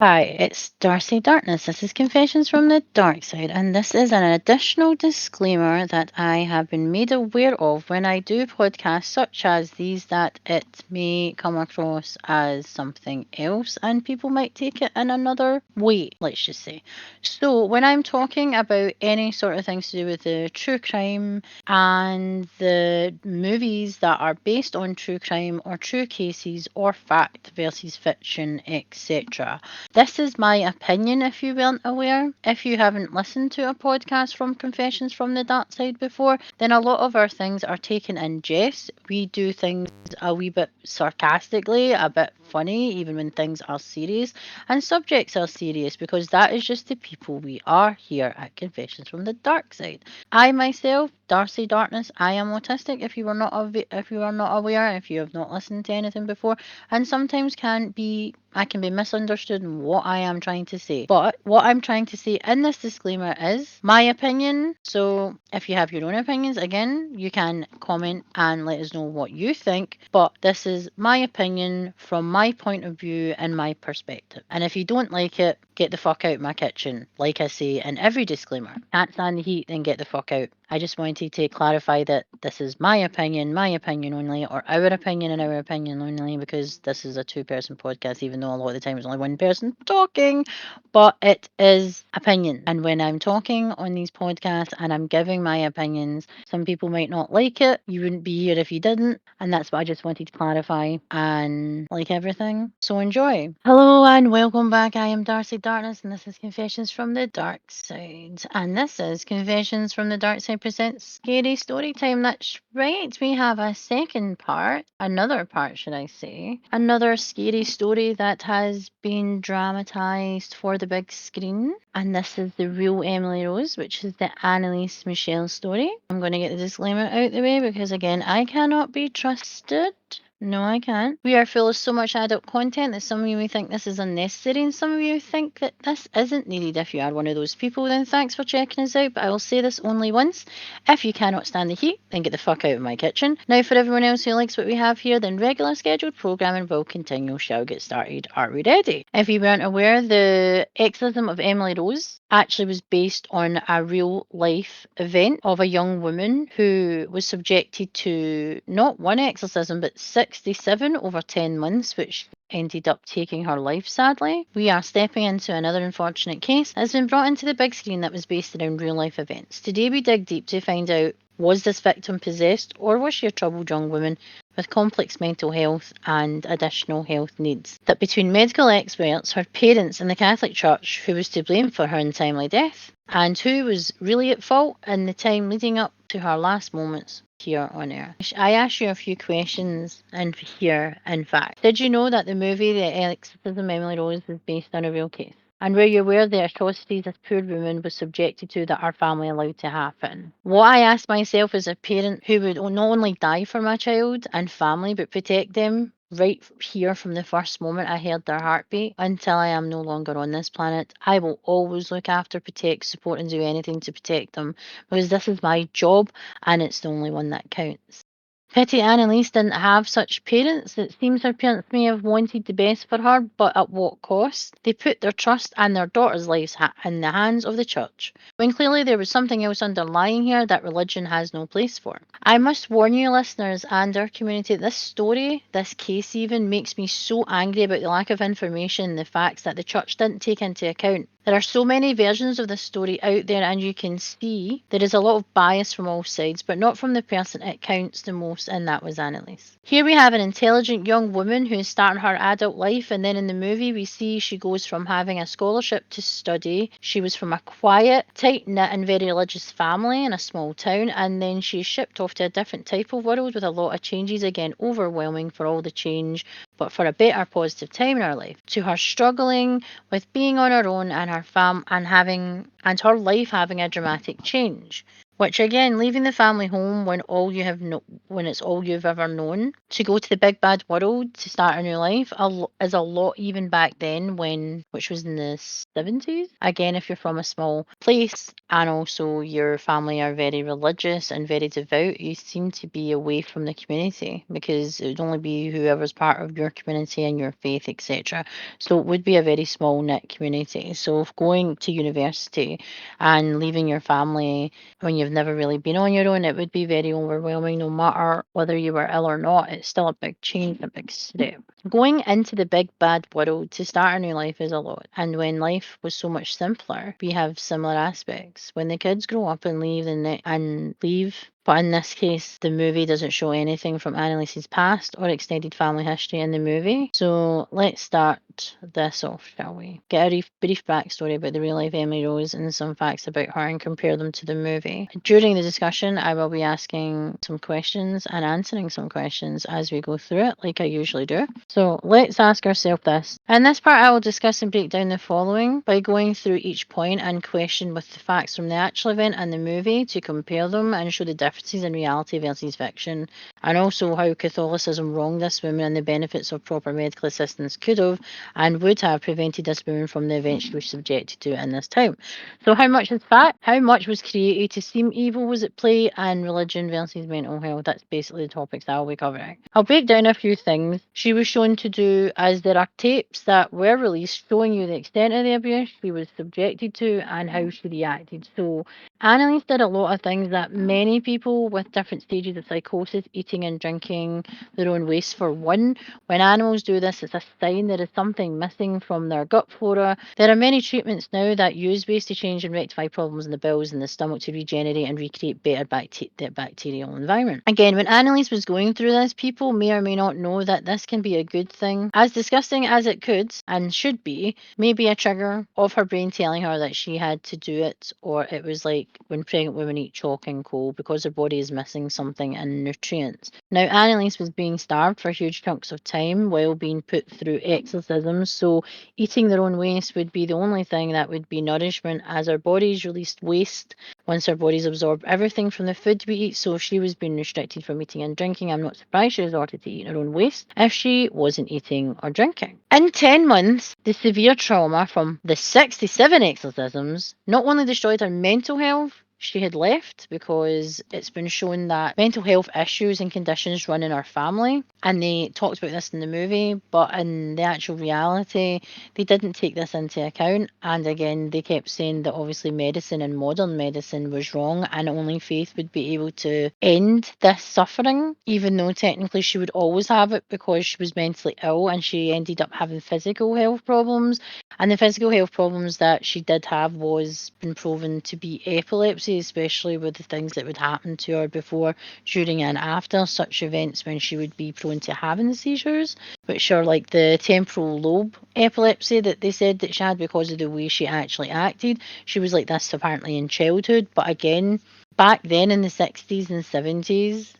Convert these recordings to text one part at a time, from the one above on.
Hi, it's Darcy Darkness. This is Confessions from the Dark Side, and this is an additional disclaimer that I have been made aware of when I do podcasts such as these that it may come across as something else and people might take it in another way, let's just say. So, when I'm talking about any sort of things to do with the true crime and the movies that are based on true crime or true cases or fact versus fiction, etc. This is my opinion if you weren't aware. If you haven't listened to a podcast from Confessions from the Dark Side before, then a lot of our things are taken in jest. We do things a wee bit sarcastically, a bit funny, even when things are serious and subjects are serious, because that is just the people we are here at Confessions from the Dark Side. I myself, Darcy Darkness, I am autistic. If you are not aware, if you have not listened to anything before, and sometimes I can be misunderstood in what I am trying to say. But what I'm trying to say in this disclaimer is my opinion. So if you have your own opinions, again, you can comment and let us know what you think. But this is my opinion from my point of view and my perspective. And if you don't like it, get the fuck out my kitchen. Like I say in every disclaimer. Can't stand the heat, then get the fuck out. I just wanted to clarify that this is my opinion only, or our opinion and our opinion only, because this is a two-person podcast, even though a lot of the time it's only one person talking, but it is opinion. And when I'm talking on these podcasts and I'm giving my opinions, some people might not like it. You wouldn't be here if you didn't. And that's what I just wanted to clarify. And like everything, so enjoy. Hello and welcome back. I am Darcy Darkness, and this is Confessions from the Dark Side. And this is Confessions from the Dark Side presents Scary Story Time. That's right, we have a second part, another part, should I say, another scary story that has been dramatised for the big screen. And this is the real Emily Rose, which is the Annelise Michele story. I'm going to get the disclaimer out the way because, again, I cannot be trusted. No, I can't. We are full of so much adult content that some of you may think this is unnecessary, and some of you think that this isn't needed. If you are one of those people, then thanks for checking us out, but I will say this only once. If you cannot stand the heat, then get the fuck out of my kitchen. Now, for everyone else who likes what we have here, then regular scheduled programming will continue. Shall get started. Are we ready? If you weren't aware, the exorcism of Emily Rose actually was based on a real life event of a young woman who was subjected to not one exorcism but 67 over 10 months, which ended up taking her life, sadly. We are stepping into another unfortunate case that has been brought into the big screen that was based around real life events. Today we dig deep to find out, was this victim possessed, or was she a troubled young woman with complex mental health and additional health needs? That between medical experts, her parents, and the Catholic Church, who was to blame for her untimely death, and who was really at fault in the time leading up to her last moments here on Earth. I asked you a few questions and here, in fact. Did you know that the movie The Exorcism of Emily Rose is based on a real case? And were you aware the atrocities this poor woman was subjected to that our family allowed to happen? What I asked myself as a parent who would not only die for my child and family, but protect them right here from the first moment I heard their heartbeat until I am no longer on this planet. I will always look after, protect, support, and do anything to protect them because this is my job and it's the only one that counts. Pity Annalise didn't have such parents. It seems her parents may have wanted the best for her, but at what cost? They put their trust and their daughter's lives in the hands of the church, when clearly there was something else underlying here that religion has no place for. I must warn you, listeners, and our community, this story, this case even, makes me so angry about the lack of information and the facts that the church didn't take into account. There are so many versions of this story out there, and you can see there is a lot of bias from all sides, but not from the person it counts the most, and that was Annalise. Here we have an intelligent young woman who is starting her adult life, and then in the movie we see she goes from having a scholarship to study. She was from a quiet, tight-knit and very religious family in a small town, and then she is shipped off to a different type of world with a lot of changes, again overwhelming for all the change, but for a better positive time in her life. To her struggling with being on her own and her life having a dramatic change. Which again, leaving the family home when when it's all you've ever known, to go to the big bad world to start a new life is a lot even back then which was in the 70s. Again, if you're from a small place and also your family are very religious and very devout, you seem to be away from the community because it would only be whoever's part of your community and your faith, etc. So it would be a very small knit community. So if going to university and leaving your family when you've never really been on your own, it would be very overwhelming no matter whether you were ill or not. It's still a big change, a big step. Going into the big bad world to start a new life is a lot. And when life was so much simpler, we have similar aspects. When the kids grow up and leave but in this case, the movie doesn't show anything from Annelise's past or extended family history in the movie. So let's start this off, shall we? Get a brief backstory about the real life Emily Rose and some facts about her and compare them to the movie. During the discussion, I will be asking some questions and answering some questions as we go through it, like I usually do. So let's ask ourselves this. In this part, I will discuss and break down the following by going through each point and question with the facts from the actual event and the movie to compare them and show the differences in reality versus fiction, and also how Catholicism wronged this woman and the benefits of proper medical assistance could have and would have prevented this woman from the event she was subjected to in this time. So how much is fact? How much was created to seem evil was at play? And religion versus mental health. That's basically the topics I'll be covering. I'll break down a few things she was shown to do, as there are tapes that were released showing you the extent of the abuse she was subjected to and how she reacted. So Annalise did a lot of things that many people with different stages of psychosis, eating and drinking their own waste. For one, when animals do this, it's a sign there is something missing from their gut flora. There are many treatments now that use waste to change and rectify problems in the bowels and the stomach to regenerate and recreate better the bacterial environment. Again, when Annalise was going through this, people may or may not know that this can be a good thing. As disgusting as it could and should be, maybe a trigger of her brain telling her that she had to do it, or it was like when pregnant women eat chalk and coal because their body is missing something in nutrients. Now, Annalise was being starved for huge chunks of time while being put through exorcisms, so eating their own waste would be the only thing that would be nourishment, as our bodies released waste once our bodies absorb everything from the food we eat. So if she was being restricted from eating and drinking, I'm not surprised she resorted to eating her own waste if she wasn't eating or drinking. In 10 months, the severe trauma from the 67 exorcisms not only destroyed her mental health, she had left because it's been shown that mental health issues and conditions run in our family. And they talked about this in the movie, but in the actual reality, they didn't take this into account. And again, they kept saying that obviously medicine and modern medicine was wrong and only faith would be able to end this suffering, even though technically she would always have it because she was mentally ill and she ended up having physical health problems. And the physical health problems that she did have was been proven to be epilepsy, especially with the things that would happen to her before, during and after such events when she would be prone to having the seizures, which are like the temporal lobe epilepsy that they said that she had because of the way she actually acted. She was like this apparently in childhood, but again, back then in the 60s and 70s,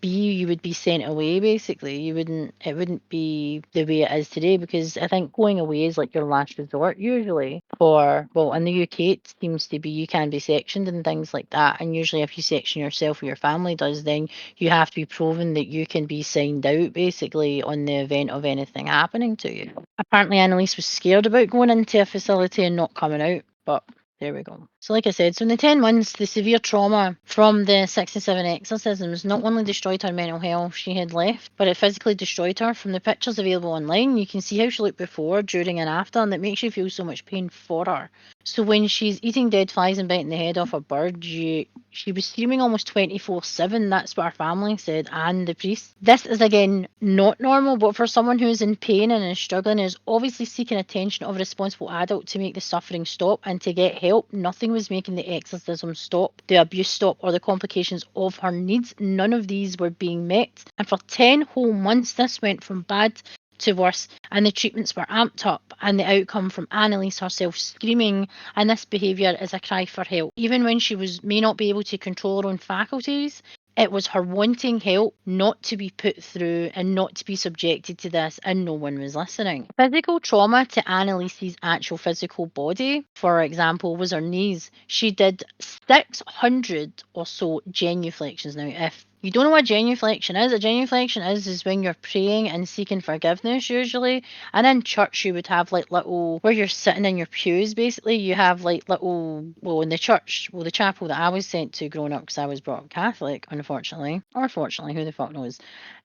you would be sent away basically. It wouldn't be the way it is today, because I think going away is like your last resort usually. Well, in the UK it seems to be you can be sectioned and things like that, and usually if you section yourself or your family does, then you have to be proven that you can be signed out basically on the event of anything happening to you. Apparently Annalise was scared about going into a facility and not coming out, but there we go. So like I said, so in the 10 months, the severe trauma from the 67 exorcisms not only destroyed her mental health she had left, but it physically destroyed her. From the pictures available online, you can see how she looked before, during and after, and it makes you feel so much pain for her. So when she's eating dead flies and biting the head off a bird, she was screaming almost 24/7. That's what her family said, and the priest. This is again not normal, but for someone who is in pain and is struggling, is obviously seeking attention of a responsible adult to make the suffering stop and to get help. Nothing was making the exorcism stop, the abuse stop, or the complications of her needs. None of these were being met. And for 10 whole months, this went from bad to worse, and the treatments were amped up, and the outcome from Annalise herself screaming, and this behaviour is a cry for help. Even when she may not be able to control her own faculties, It was her wanting help not to be put through and not to be subjected to this, and no one was listening. Physical trauma to Annelise's actual physical body, for example, was her knees. She did 600 or so genuflections. Now, if you don't know what genuflection is, a genuflection is when you're praying and seeking forgiveness usually. And in church you would have like little, where you're sitting in your pews basically, you have like little, well in the church, well the chapel that I was sent to growing up because I was brought up Catholic, unfortunately. Or fortunately, who the fuck knows.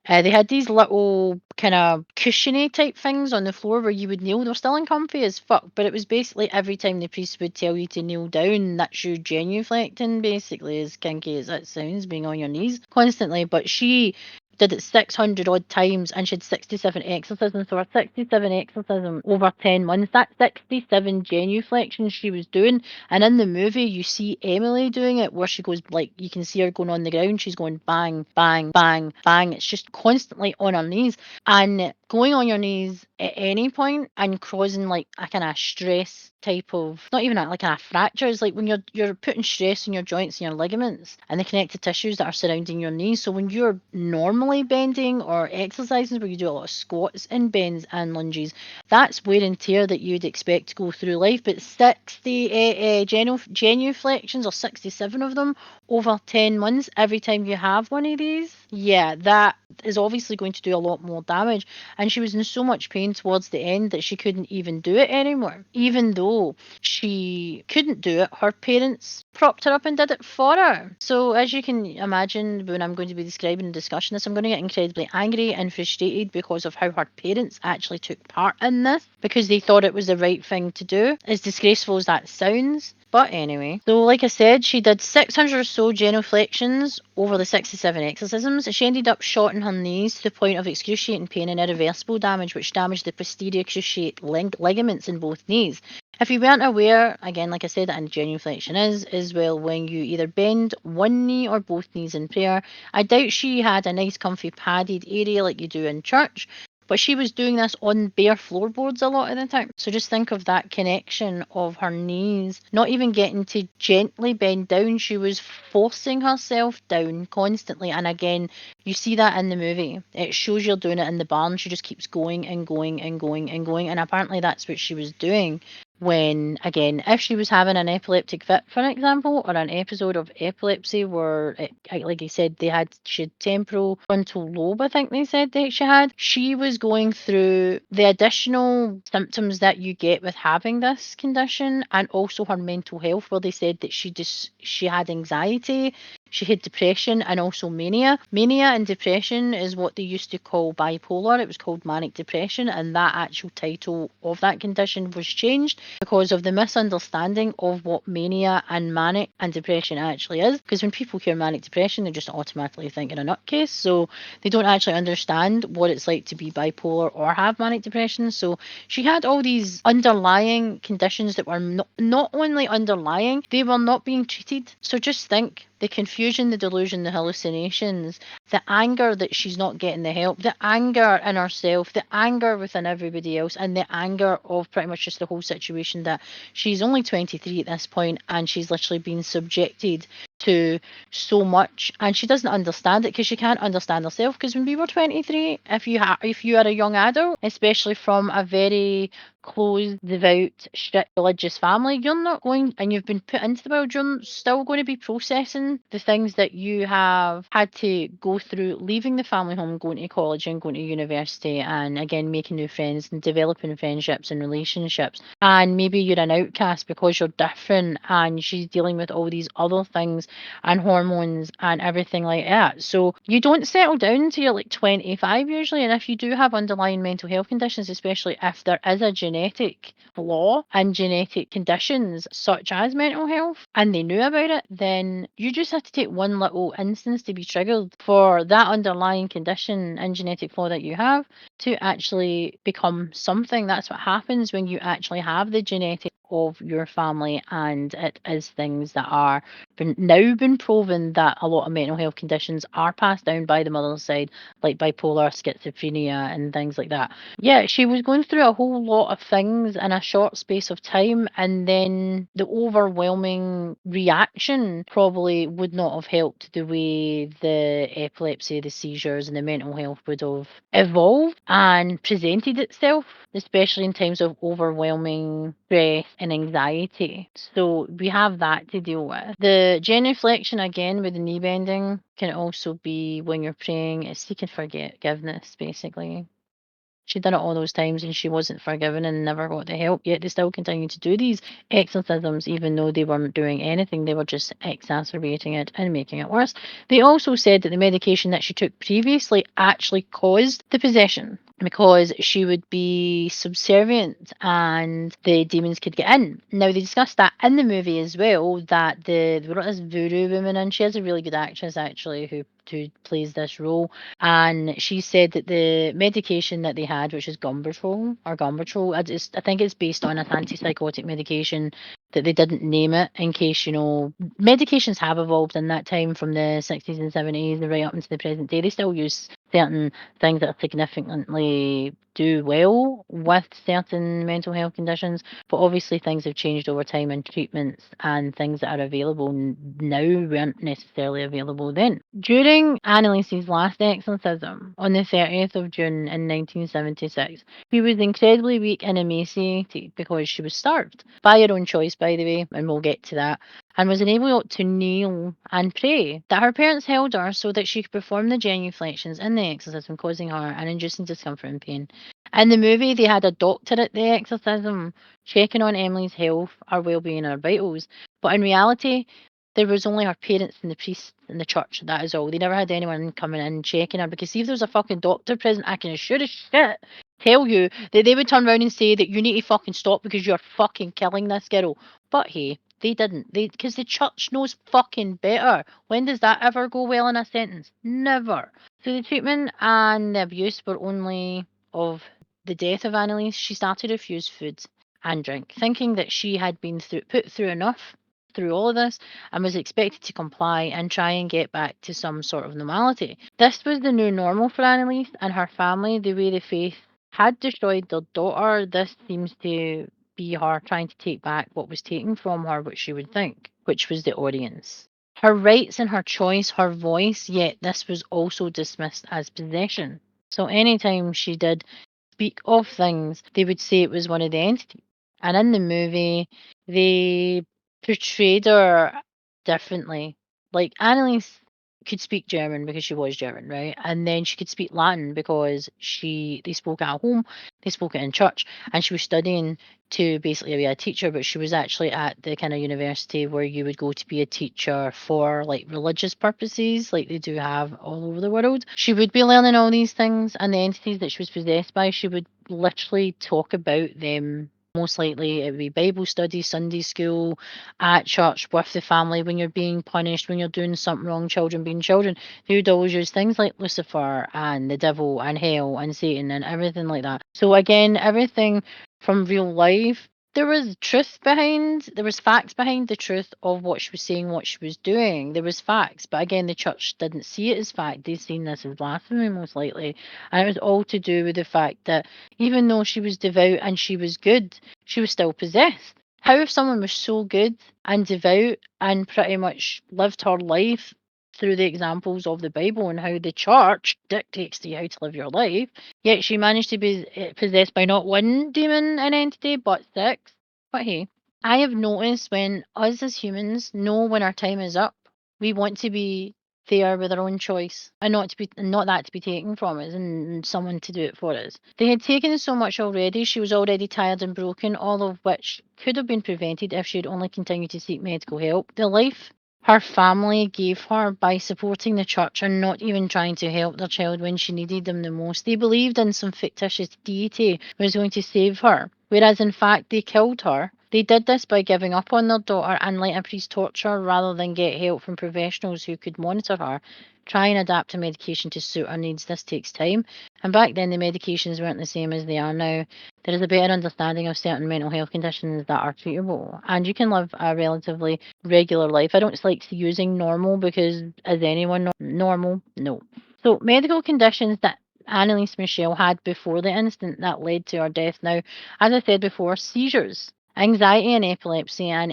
They had these little kind of cushiony type things on the floor where you would kneel. They were still uncomfy as fuck, but it was basically every time the priest would tell you to kneel down, that's you genuflecting, basically, as kinky as that sounds, being on your knees constantly. But she did it 600 odd times and she had 67 exorcisms. So her 67 exorcism over 10 months, that's 67 genuflections she was doing. And in the movie, you see Emily doing it where she goes, like, you can see her going on the ground. She's going bang, bang, bang, bang. It's just constantly on her knees. And going on your knees at any point and causing like a kind of stress type of, not even like a fracture, it's like when you're putting stress on your joints and your ligaments and the connective tissues that are surrounding your knees. So when you're normally bending or exercising where you do a lot of squats and bends and lunges, that's wear and tear that you'd expect to go through life. But 60 genuflections or 67 of them over 10 months every time you have one of these, yeah, that is obviously going to do a lot more damage. And she was in so much pain towards the end that she couldn't even do it anymore. Even though she couldn't do it, her parents propped her up and did it for her. So as you can imagine, when I'm going to be describing and discussing this, I'm going to get incredibly angry and frustrated because of how her parents actually took part in this, because they thought it was the right thing to do. As disgraceful as that sounds. But anyway, so like I said, she did 600 or so genuflections over the 67 exorcisms. She ended up shotting her knees to the point of excruciating pain and irreversible damage, which damaged the posterior cruciate ligaments in both knees. If you weren't aware, again, like I said, and genuflection is well when you either bend one knee or both knees in prayer. I doubt she had a nice comfy padded area like you do in church, but she was doing this on bare floorboards a lot of the time. So just think of that connection of her knees, not even getting to gently bend down. She was forcing herself down constantly. And again, you see that in the movie. It shows you're doing it in the barn. She just keeps going and going and going and going. And apparently that's what she was doing when, again, if she was having an epileptic fit, for example, or an episode of epilepsy where, like you said, she had temporal frontal lobe, I think they said that she was going through the additional symptoms that you get with having this condition, and also her mental health, where they said that she had anxiety, she had depression, and also mania. Mania and depression is what they used to call bipolar. It was called manic depression, and that actual title of that condition was changed because of the misunderstanding of what mania and manic and depression actually is. Because when people hear manic depression, they just automatically think in a nutcase. So they don't actually understand what it's like to be bipolar or have manic depression. So she had all these underlying conditions that were not only underlying, they were not being treated. So just think the confusion, the delusion, the hallucinations, the anger that she's not getting the help, the anger in herself, the anger within everybody else, and the anger of pretty much just the whole situation that she's only 23 at this point and she's literally been subjected to so much, and she doesn't understand it because she can't understand herself. Because when we were 23, if you are a young adult, especially from a very closed, devout, strict religious family, you're not going, and you've been put into the world, you're still going to be processing the things that you have had to go through, leaving the family home, going to college and going to university, and again making new friends and developing friendships and relationships. And maybe you're an outcast because you're different, and she's dealing with all these other things and hormones and everything like that. So you don't settle down until you're like 25 usually. And if you do have underlying mental health conditions, especially if there is a genetic flaw and genetic conditions such as mental health and they knew about it, then you just have to take one little instance to be triggered for that underlying condition and genetic flaw that you have to actually become something. That's what happens when you actually have the genetic of your family and it is things that are been proven that a lot of mental health conditions are passed down by the mother's side, like bipolar, schizophrenia, and things like that. Yeah, she was going through a whole lot of things in a short space of time, and then the overwhelming reaction probably would not have helped the way the epilepsy, the seizures, and the mental health would have evolved and presented itself, especially in times of overwhelming stress and anxiety. So we have that to deal with. The genuflection again with the knee bending can also be when you're praying, it's seeking forgiveness, basically. She'd done it all those times and she wasn't forgiven and never got the help, yet they still continued to do these exorcisms even though they weren't doing anything. They were just exacerbating it and making it worse. They also said that the medication that she took previously actually caused the possession because she would be subservient and the demons could get in. Now, they discussed that in the movie as well, that they brought this voodoo woman in. She is a really good actress, actually, who plays this role. And she said that the medication that they had, which is Gumbertrol, I think it's based on an antipsychotic medication that they didn't name it in case, medications have evolved in that time from the 60s and 70s right up into the present day. They still use certain things that significantly do well with certain mental health conditions, but obviously things have changed over time and treatments and things that are available now weren't necessarily available then. During Annelise's last exorcism on the 30th of June in 1976, she was incredibly weak and emaciated because she was starved by her own choice, by the way, and we'll get to that, and was unable to kneel and pray. That her parents held her so that she could perform the genuflections in the exorcism, causing her and inducing discomfort and pain. In the movie, they had a doctor at the exorcism checking on Emily's health, her well-being, and her vitals. But in reality, there was only her parents and the priests in the church. That is all. They never had anyone coming in checking her because see, if there was a fucking doctor present, I can assure as shit tell you that they would turn around and say that you need to fucking stop because you're fucking killing this girl. But hey, they didn't. Because the church knows fucking better. When does that ever go well in a sentence? Never. So the treatment and the abuse were only of the death of Annalise. She started to refuse food and drink, thinking that she had been put through enough through all of this and was expected to comply and try and get back to some sort of normality. This was the new normal for Annalise and her family, the way the faith had destroyed their daughter. This seems to be her trying to take back what was taken from her, which she would think, which was the audience. Her rights and her choice, her voice, yet this was also dismissed as possession. So anytime she did speak of things, they would say it was one of the entities. And in the movie, they portrayed her differently. Like Annalise could speak German because she was German, right? And then she could speak Latin because they spoke at home, they spoke it in church, and she was studying to basically be a teacher, but she was actually at the kind of university where you would go to be a teacher for like religious purposes, like they do have all over the world. She would be learning all these things, and the entities that she was possessed by, she would literally talk about them. Most likely it would be Bible study, Sunday school, at church with the family when you're being punished, when you're doing something wrong, children being children. They would always use things like Lucifer and the devil and hell and Satan and everything like that. So again, everything from real life. There was facts behind the truth of what she was saying, what she was doing. There was facts, but again, the church didn't see it as fact. They seen this as blasphemy, most likely. And it was all to do with the fact that even though she was devout and she was good, she was still possessed. How if someone was so good and devout and pretty much lived her life through the examples of the Bible and how the church dictates to you how to live your life, yet she managed to be possessed by not one demon and entity, but six. But hey, I have noticed when us as humans know when our time is up, we want to be there with our own choice and not that to be taken from us and someone to do it for us. They had taken so much already, she was already tired and broken, all of which could have been prevented if she had only continued to seek medical help. The life her family gave her by supporting the church and not even trying to help their child when she needed them the most. They believed in some fictitious deity who was going to save her, whereas in fact they killed her They did this by giving up on their daughter and letting priest torture rather than get help from professionals who could monitor her. Try and adapt a medication to suit her needs. This takes time. And back then, the medications weren't the same as they are now. There is a better understanding of certain mental health conditions that are treatable, and you can live a relatively regular life. I don't like using normal because is anyone normal? No. So, medical conditions that Annelise Michele had before the incident that led to her death. Now, as I said before, seizures, anxiety and epilepsy and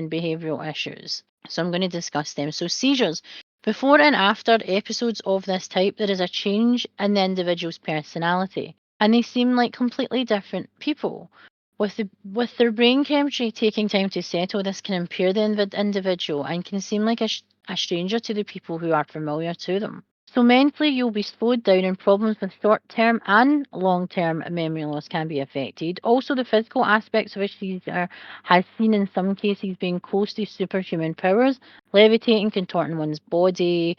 behavioural issues. So I'm going to discuss them. So seizures. Before and after episodes of this type, there is a change in the individual's personality, and they seem like completely different people. With their brain chemistry taking time to settle, this can impair the individual and can seem like a stranger to the people who are familiar to them. So mentally, you'll be slowed down, and problems with short-term and long-term memory loss can be affected. Also, the physical aspects of a seizure has seen in some cases being close to superhuman powers, levitating, contorting one's body,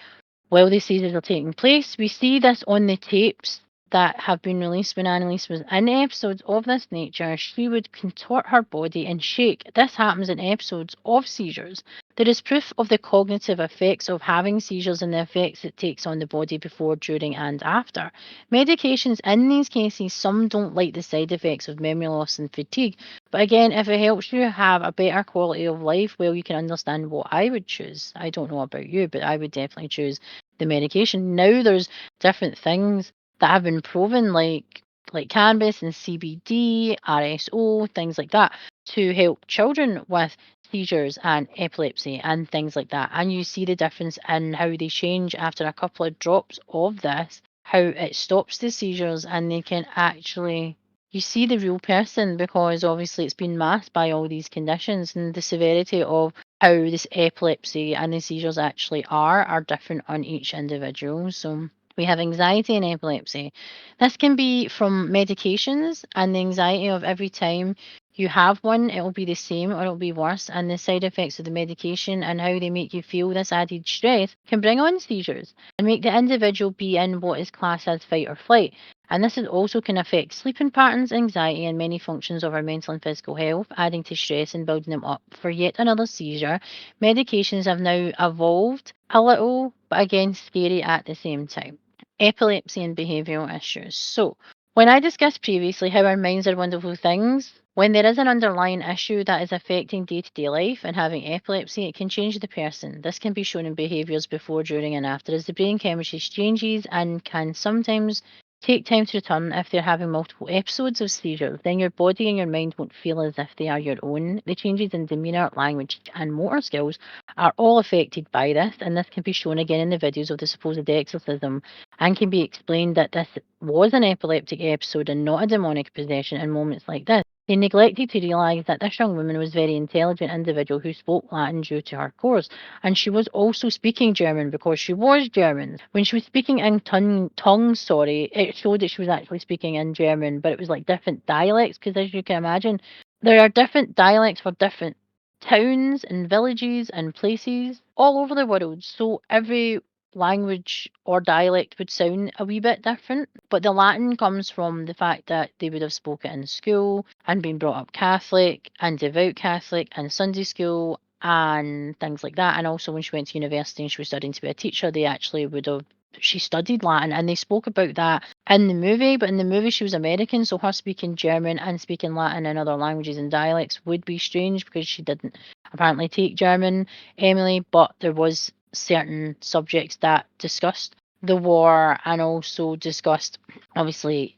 while the seizures are taking place. We see this on the tapes that have been released when Annalise was in episodes of this nature. She would contort her body and shake. This happens in episodes of seizures. There is proof of the cognitive effects of having seizures and the effects it takes on the body before, during, and after. Medications in these cases, some don't like the side effects of memory loss and fatigue. But again, if it helps you have a better quality of life, well, you can understand what I would choose. I don't know about you, but I would definitely choose the medication. Now there's different things that have been proven, like cannabis and CBD, RSO, things like that, to help children with seizures and epilepsy and things like that. And you see the difference in how they change after a couple of drops of this, how it stops the seizures, and they can actually, you see the real person, because obviously it's been masked by all these conditions, and the severity of how this epilepsy and the seizures actually are different on each individual. So we have anxiety and epilepsy. This can be from medications, and the anxiety of every time you have one, it will be the same or it will be worse. And the side effects of the medication and how they make you feel this added stress can bring on seizures and make the individual be in what is classed as fight or flight. And this is also can affect sleeping patterns, anxiety, and many functions of our mental and physical health, adding to stress and building them up for yet another seizure. Medications have now evolved a little, but again, scary at the same time. Epilepsy and behavioural issues. So, when I discussed previously how our minds are wonderful things, when there is an underlying issue that is affecting day to day life, and having epilepsy, it can change the person. This can be shown in behaviours before, during, and after as the brain chemistry changes, and can sometimes take time to return if they're having multiple episodes of seizures. Then your body and your mind won't feel as if they are your own. The changes in demeanour, language, and motor skills are all affected by this, and this can be shown again in the videos of the supposed exorcism, and can be explained that this was an epileptic episode and not a demonic possession in moments like this. They neglected to realise that this young woman was a very intelligent individual who spoke Latin due to her course, and she was also speaking German because she was German. When she was speaking in tongues, it showed that she was actually speaking in German, but it was like different dialects, because as you can imagine, there are different dialects for different towns and villages and places all over the world. So every language or dialect would sound a wee bit different. But the Latin comes from the fact that they would have spoken in school and been brought up Catholic and devout Catholic and Sunday school and things like that. And also when she went to university and she was studying to be a teacher, they actually would have she studied Latin, and they spoke about that in the movie, but in the movie she was American, so her speaking German and speaking Latin and other languages and dialects would be strange because she didn't apparently take German, Emily, but there was certain subjects that discussed the war and also discussed, obviously,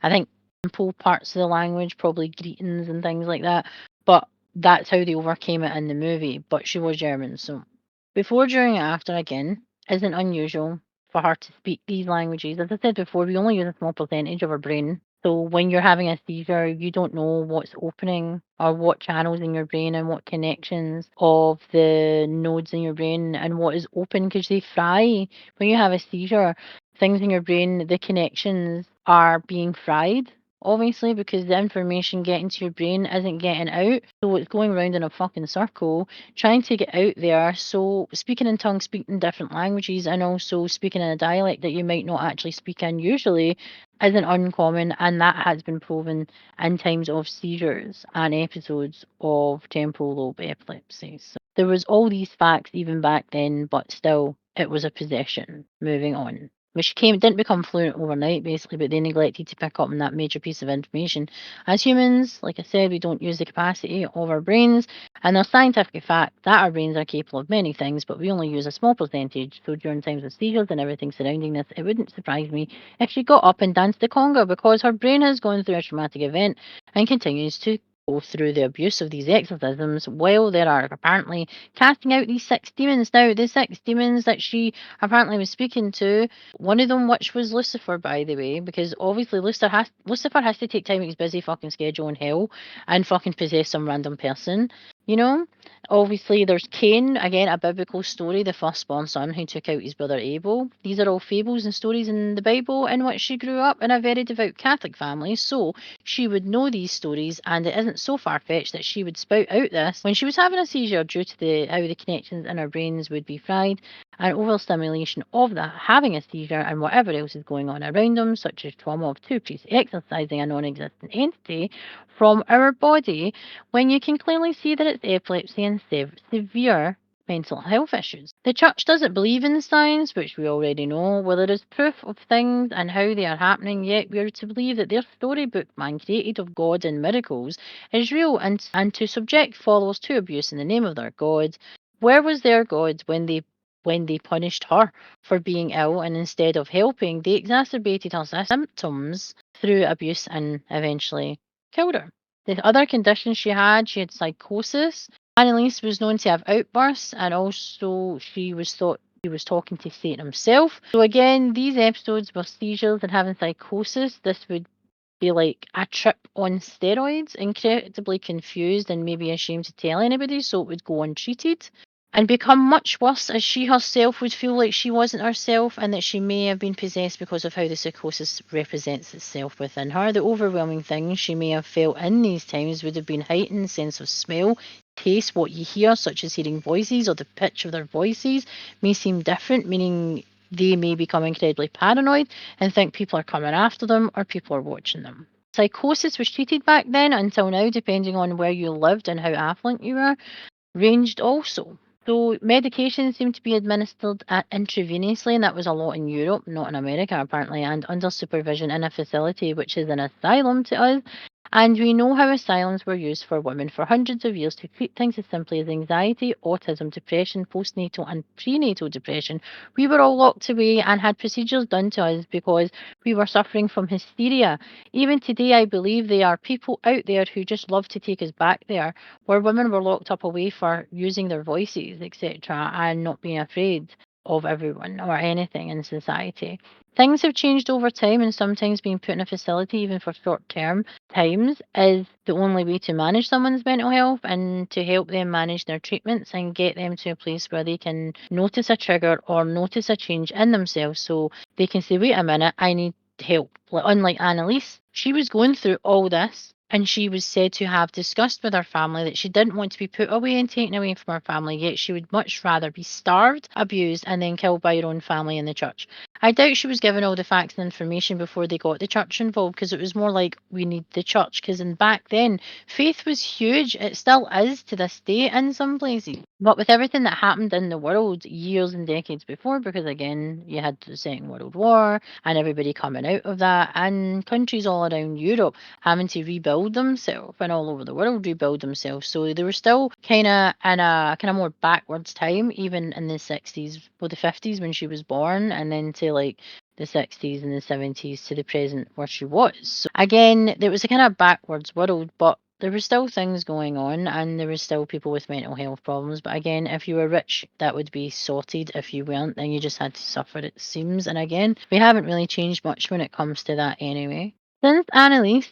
I think simple parts of the language, probably greetings and things like that, but that's how they overcame it in the movie. But she was German, so before, during, and after again isn't unusual for her to speak these languages. As I said before, we only use a small percentage of our brain. So when you're having a seizure, you don't know what's opening or what channels in your brain and what connections of the nodes in your brain and what is open, because they fry. When you have a seizure, things in your brain, the connections are being fried obviously, because the information getting to your brain isn't getting out. So it's going round in a fucking circle, trying to get out there. So speaking in tongues, speaking different languages, and also speaking in a dialect that you might not actually speak in usually isn't uncommon, and that has been proven in times of seizures and episodes of temporal lobe epilepsy. So there was all these facts even back then, but still it was a possession. Moving on. Which didn't become fluent overnight basically, but they neglected to pick up on that major piece of information. As humans, like I said, we don't use the capacity of our brains, and there's scientific fact that our brains are capable of many things, but we only use a small percentage. So during times of seizures and everything surrounding this, it wouldn't surprise me if she got up and danced the conga, because her brain has gone through a traumatic event and continues to go through the abuse of these exorcisms while there are apparently casting out these 6 demons. Now, the 6 demons that she apparently was speaking to, one of them which was Lucifer, by the way, because obviously Lucifer has to take time out of his busy fucking schedule in hell and fucking possess some random person, you know? Obviously, there's Cain, again, a biblical story, the firstborn son who took out his brother Abel. These are all fables and stories in the Bible in which she grew up in a very devout Catholic family, so she would know these stories, and it isn't so far-fetched that she would spout out this when she was having a seizure due to how the connections in her brains would be fried, and overstimulation of the having a seizure and whatever else is going on around them, such as trauma of two priests exorcising a non-existent entity from our body, when you can clearly see that it's epilepsy and severe mental health issues. The church doesn't believe in the science, which we already know. Well, there is proof of things and how they are happening, yet we are to believe that their storybook man created of God and miracles is real, and to subject followers to abuse in the name of their God. Where was their God when they punished her for being ill, and instead of helping, they exacerbated her symptoms through abuse and eventually killed her? The other conditions she had psychosis. Annelise was known to have outbursts, and also she was thought she was talking to Satan himself. So again, these episodes were seizures and having psychosis. This would be like a trip on steroids, incredibly confused and maybe ashamed to tell anybody, so it would go untreated and become much worse, as she herself would feel like she wasn't herself and that she may have been possessed because of how the psychosis represents itself within her. The overwhelming thing she may have felt in these times would have been heightened sense of smell, taste, what you hear, such as hearing voices or the pitch of their voices may seem different, meaning they may become incredibly paranoid and think people are coming after them or people are watching them. Psychosis was treated back then until now, depending on where you lived and how affluent you were, ranged also. So medications seem to be administered intravenously, and that was a lot in Europe, not in America apparently, and under supervision in a facility, which is an asylum to us. And we know how asylums were used for women for hundreds of years to treat things as simply as anxiety, autism, depression, postnatal and prenatal depression. We were all locked away and had procedures done to us because we were suffering from hysteria. Even today, I believe there are people out there who just love to take us back there, where women were locked up away for using their voices, etc., and not being afraid of everyone or anything in society. Things have changed over time, and sometimes being put in a facility, even for short term times, is the only way to manage someone's mental health and to help them manage their treatments and get them to a place where they can notice a trigger or notice a change in themselves, so they can say, wait a minute, I need help. Like, unlike Annalise, she was going through all this, and she was said to have discussed with her family that she didn't want to be put away and taken away from her family, yet she would much rather be starved, abused, and then killed by her own family in the church. I doubt she was given all the facts and information before they got the church involved, because it was more like, we need the church, because in back then, faith was huge. It still is to this day in some places. But with everything that happened in the world years and decades before, because again, you had the Second World War and everybody coming out of that, and countries all around Europe having to rebuild themselves, and all over the world rebuild themselves. So they were still kind of in a kind of more backwards time, even in the 60s, or the 50s when she was born, and then to like the 60s and the 70s to the present where she was. So again, there was a kind of backwards world, but there were still things going on, and there was still people with mental health problems. But again, if you were rich, that would be sorted. If you weren't, then you just had to suffer, it seems. And again, we haven't really changed much when it comes to that anyway. Since Annalise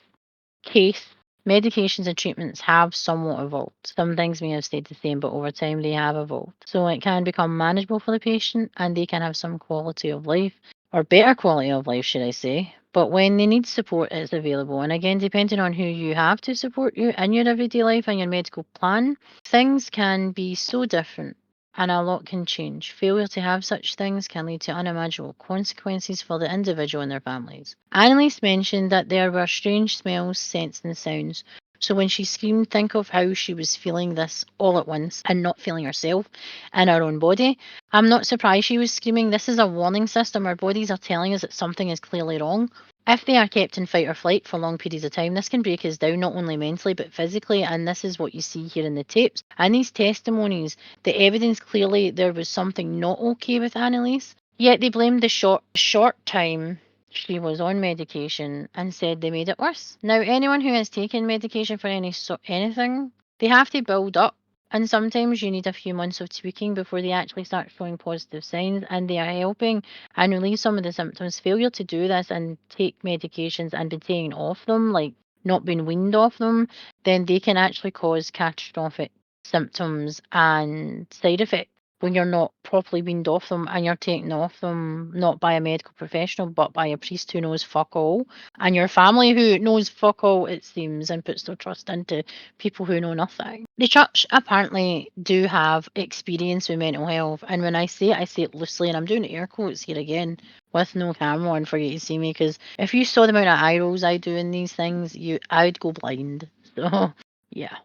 case, medications and treatments have somewhat evolved. Some things may have stayed the same, but over time they have evolved. So it can become manageable for the patient, and they can have some quality of life, or better quality of life, should I say. But when they need support, it's available. And again, depending on who you have to support you in your everyday life and your medical plan, things can be so different and a lot can change. Failure to have such things can lead to unimaginable consequences for the individual and their families. Annelise mentioned that there were strange smells, scents, and sounds. So when she screamed, think of how she was feeling this all at once and not feeling herself in her own body. I'm not surprised she was screaming. This is a warning system. Our bodies are telling us that something is clearly wrong. If they are kept in fight or flight for long periods of time, this can break us down not only mentally but physically, and this is what you see here in the tapes. And these testimonies, the evidence clearly there was something not okay with Annalise, yet they blamed the short time she was on medication and said they made it worse. Now, anyone who has taken medication for anything, they have to build up. And sometimes you need a few months of tweaking before they actually start showing positive signs, and they are helping and relieve some of the symptoms. Failure to do this and take medications and be taken off them, like not being weaned off them, then they can actually cause catastrophic symptoms and side effects when you're not properly weaned off them and you're taken off them not by a medical professional but by a priest who knows fuck all, and your family who knows fuck all, it seems, and puts their trust into people who know nothing. The church apparently do have experience with mental health, and when I say it loosely, and I'm doing air quotes here again with no camera on for you to see me, because if you saw the amount of eye rolls I do in these things, I'd go blind. So yeah.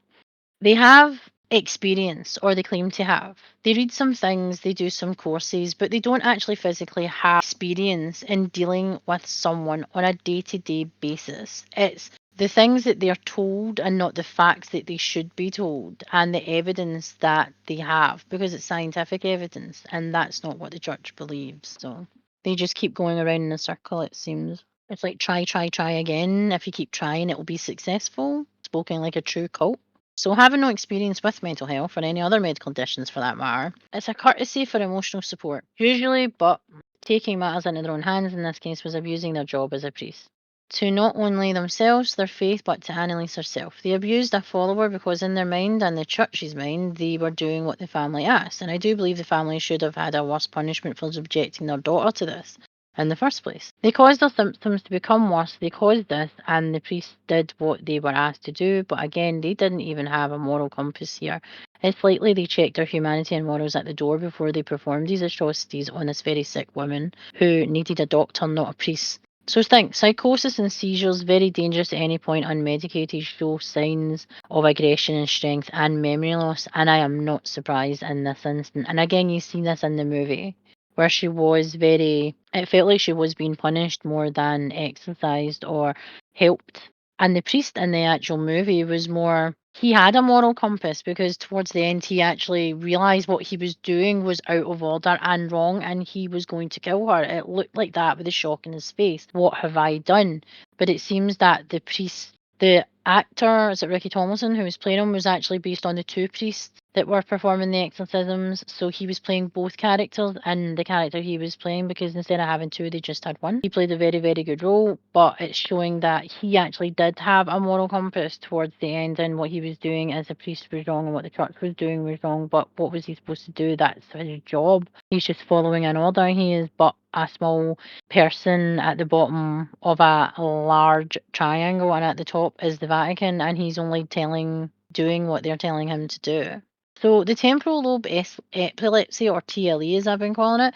They have experience, or they claim to have. They read some things, they do some courses, but they don't actually physically have experience in dealing with someone on a day-to-day basis. It's the things that they're told and not the facts that they should be told, and the evidence that they have, because it's scientific evidence, and that's not what the church believes. So they just keep going around in a circle, it seems. It's like try again. If you keep trying, it will be successful. Spoken like a true cult. So, having no experience with mental health or any other medical conditions for that matter, it's a courtesy for emotional support, usually, but taking matters into their own hands in this case was abusing their job as a priest. To not only themselves, their faith, but to Annalise herself. They abused a follower because, in their mind and the church's mind, they were doing what the family asked. And I do believe the family should have had a worse punishment for subjecting their daughter to this in the first place. They caused their symptoms to become worse, they caused this, and the priests did what they were asked to do, but again, they didn't even have a moral compass here. It's likely they checked their humanity and morals at the door before they performed these atrocities on this very sick woman who needed a doctor, not a priest. So think, psychosis and seizures, very dangerous at any point unmedicated, show signs of aggression and strength and memory loss, and I am not surprised in this instant. And again, you see this in the movie where she was it felt like she was being punished more than exercised or helped. And the priest in the actual movie was more, he had a moral compass because towards the end he actually realised what he was doing was out of order and wrong and he was going to kill her. It looked like that with the shock in his face. What have I done? But it seems that the actor, is it Ricky Tomlinson, who was playing him, was actually based on the two priests that were performing the exorcisms. So he was playing both characters and the character he was playing, because instead of having two, they just had one. He played a very, very good role, but it's showing that he actually did have a moral compass towards the end, and what he was doing as a priest was wrong and what the church was doing was wrong. But what was he supposed to do? That's his job. He's just following an order. He is but a small person at the bottom of a large triangle, and at the top is the Vatican, and he's only doing what they're telling him to do. So the temporal lobe epilepsy, or TLE as I've been calling it.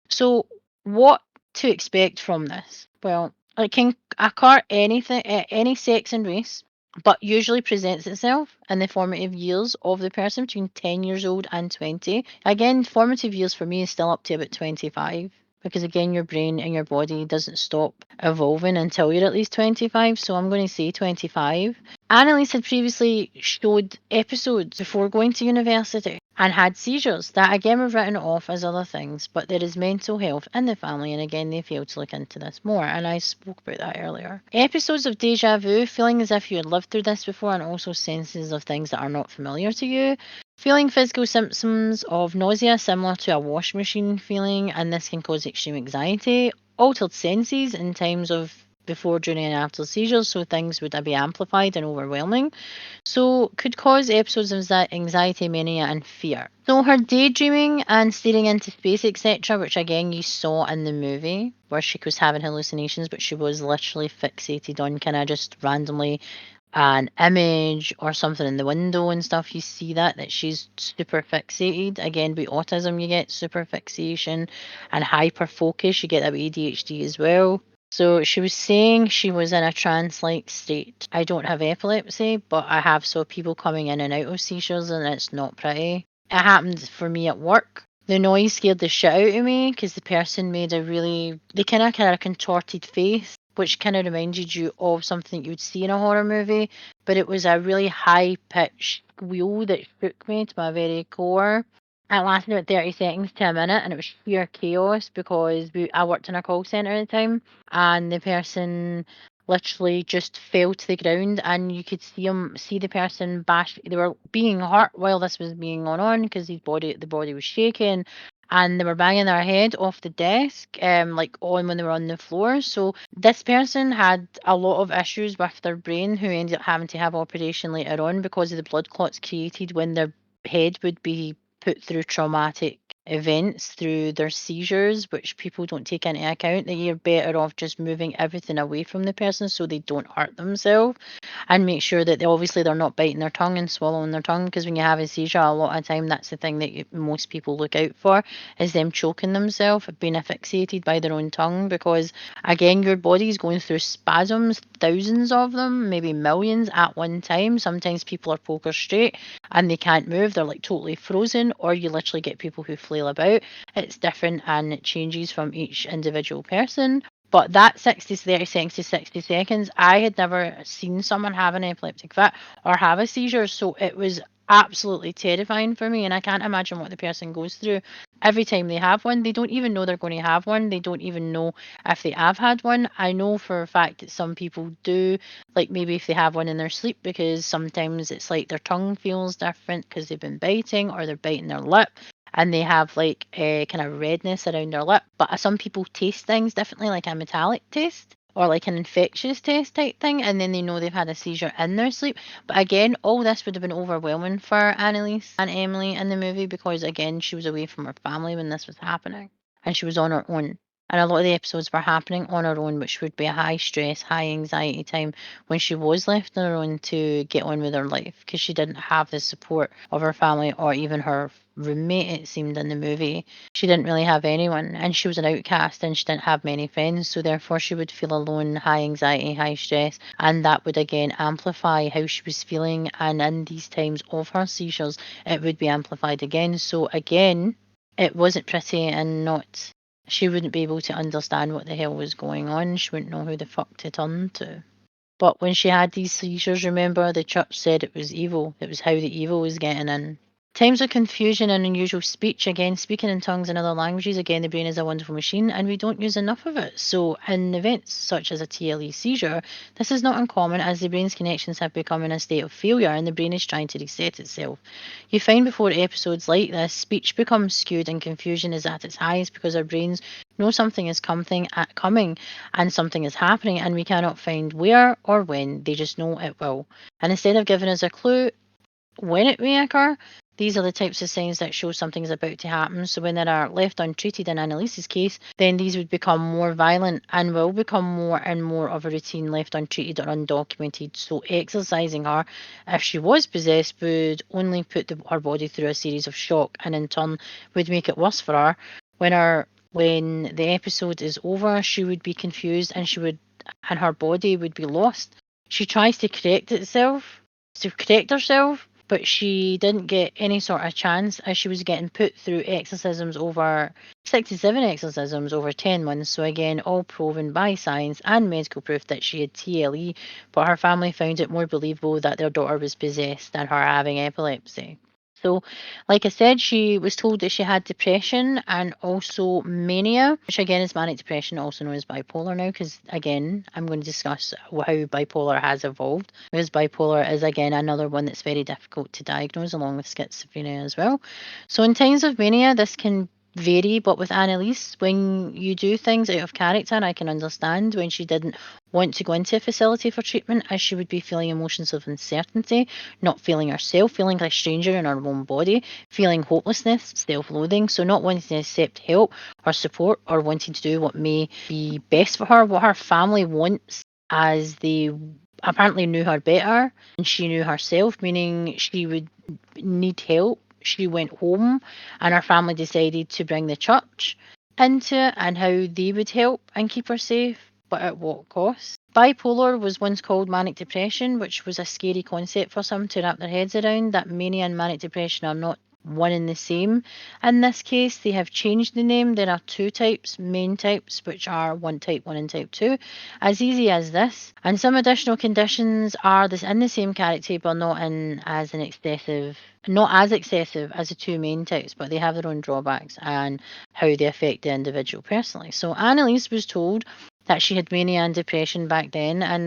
So what to expect from this? Well, it can occur any sex and race, but usually presents itself in the formative years of the person between 10 years old and 20. Again, formative years for me is still up to about 25. Because again, your brain and your body doesn't stop evolving until you're at least 25. So I'm going to say 25. Annalise had previously showed episodes before going to university and had seizures that again were written off as other things, but there is mental health in the family, and again they failed to look into this more, and I spoke about that earlier. Episodes of deja vu, feeling as if you had lived through this before, and also senses of things that are not familiar to you. Feeling physical symptoms of nausea similar to a wash machine feeling, and this can cause extreme anxiety. Altered senses in times of before, during, and after seizures, so things would be amplified and overwhelming. So, could cause episodes of anxiety, mania, and fear. So, her daydreaming and staring into space, etc., which again you saw in the movie, where she was having hallucinations, but she was literally fixated on kind of just randomly an image or something in the window and stuff. You see that she's super fixated. Again, with autism, you get super fixation and hyper focus. You get that with ADHD as well. So she was saying she was in a trance-like state. I don't have epilepsy, but I have saw people coming in and out of seizures, and it's not pretty. It happened for me at work. The noise scared the shit out of me because the person made a really, they kind of contorted face, which kind of reminded you of something you would see in a horror movie, but it was a really high-pitched squeal that shook me to my very core. It lasted about 30 seconds to a minute, and it was sheer chaos because I worked in a call centre at the time, and the person literally just fell to the ground, and you could see the person bash. They were being hurt while this was being going on because the body was shaking, and they were banging their head off the desk, like on when they were on the floor. So this person had a lot of issues with their brain, who ended up having to have operation later on because of the blood clots created when their head would be put through traumatic events through their seizures, which people don't take into account, that you're better off just moving everything away from the person so they don't hurt themselves, and make sure that they're not biting their tongue and swallowing their tongue, because when you have a seizure, a lot of time that's the thing that most people look out for, is them choking themselves, being asphyxiated by their own tongue, because again, your body is going through spasms, thousands of them, maybe millions at one time. Sometimes people are poker straight and they can't move, they're like totally frozen, or you literally get people who flail about. It's different and it changes from each individual person. But that 60 to 30 seconds to 60 seconds, I had never seen someone have an epileptic fit or have a seizure. So it was absolutely terrifying for me. And I can't imagine what the person goes through every time they have one. They don't even know they're going to have one. They don't even know if they have had one. I know for a fact that some people do, like maybe if they have one in their sleep, because sometimes it's like their tongue feels different because they've been biting, or they're biting their lip and they have like a kind of redness around their lip. But some people taste things differently, like a metallic taste or like an infectious taste type thing, and then they know they've had a seizure in their sleep. But again, all this would have been overwhelming for Annelise and Emily in the movie, because again, she was away from her family when this was happening and she was on her own. And a lot of the episodes were happening on her own, which would be a high stress, high anxiety time when she was left on her own to get on with her life, because she didn't have the support of her family or even her roommate, it seemed in the movie. She didn't really have anyone, and she was an outcast and she didn't have many friends, so therefore she would feel alone, high anxiety, high stress, and that would again amplify how she was feeling. And in these times of her seizures, it would be amplified again. So again, it wasn't pretty, and not, she wouldn't be able to understand what the hell was going on. She wouldn't know who the fuck to turn to. But when she had these seizures, remember, the church said it was evil. It was how the evil was getting in. Times of confusion and unusual speech, again, speaking in tongues and other languages, again, the brain is a wonderful machine and we don't use enough of it. So, in events such as a TLE seizure, this is not uncommon, as the brain's connections have become in a state of failure and the brain is trying to reset itself. You find before episodes like this, speech becomes skewed and confusion is at its highest because our brains know something is coming and something is happening, and we cannot find where or when, they just know it will. And instead of giving us a clue when it may occur, these are the types of signs that show something is about to happen. So when they are left untreated in Annelise's case, then these would become more violent and will become more and more of a routine left untreated or undocumented. So exercising her, if she was possessed, would only put her body through a series of shock, and in turn would make it worse for her. When the episode is over, she would be confused, and her body would be lost. She tries to correct herself, but she didn't get any sort of chance, as she was getting put through exorcisms, over 67 exorcisms over 10 months. So again, all proven by science and medical proof that she had TLE, but her family found it more believable that their daughter was possessed than her having epilepsy. So, like I said, she was told that she had depression and also mania, which again is manic depression, also known as bipolar now, because again, I'm going to discuss how bipolar has evolved, because bipolar is again another one that's very difficult to diagnose, along with schizophrenia as well. So in times of mania, this can vary, but with Annelise, when you do things out of character, I can understand when she didn't want to go into a facility for treatment, as she would be feeling emotions of uncertainty, not feeling herself, feeling like a stranger in her own body, feeling hopelessness, self-loathing, so not wanting to accept help or support or wanting to do what may be best for her, what her family wants, as they apparently knew her better than she knew herself, meaning she would need help. She went home and her family decided to bring the church into it and how they would help and keep her safe, but at what cost? Bipolar was once called manic depression, which was a scary concept for some to wrap their heads around, that mania and manic depression are not one and the same. In this case, they have changed the name. There are two types, main types, which are one type 1 and type 2. As easy as this. And some additional conditions are in the same character, but not as excessive as the two main types, but they have their own drawbacks and how they affect the individual personally. So Annelise was told that she had mania and depression back then, and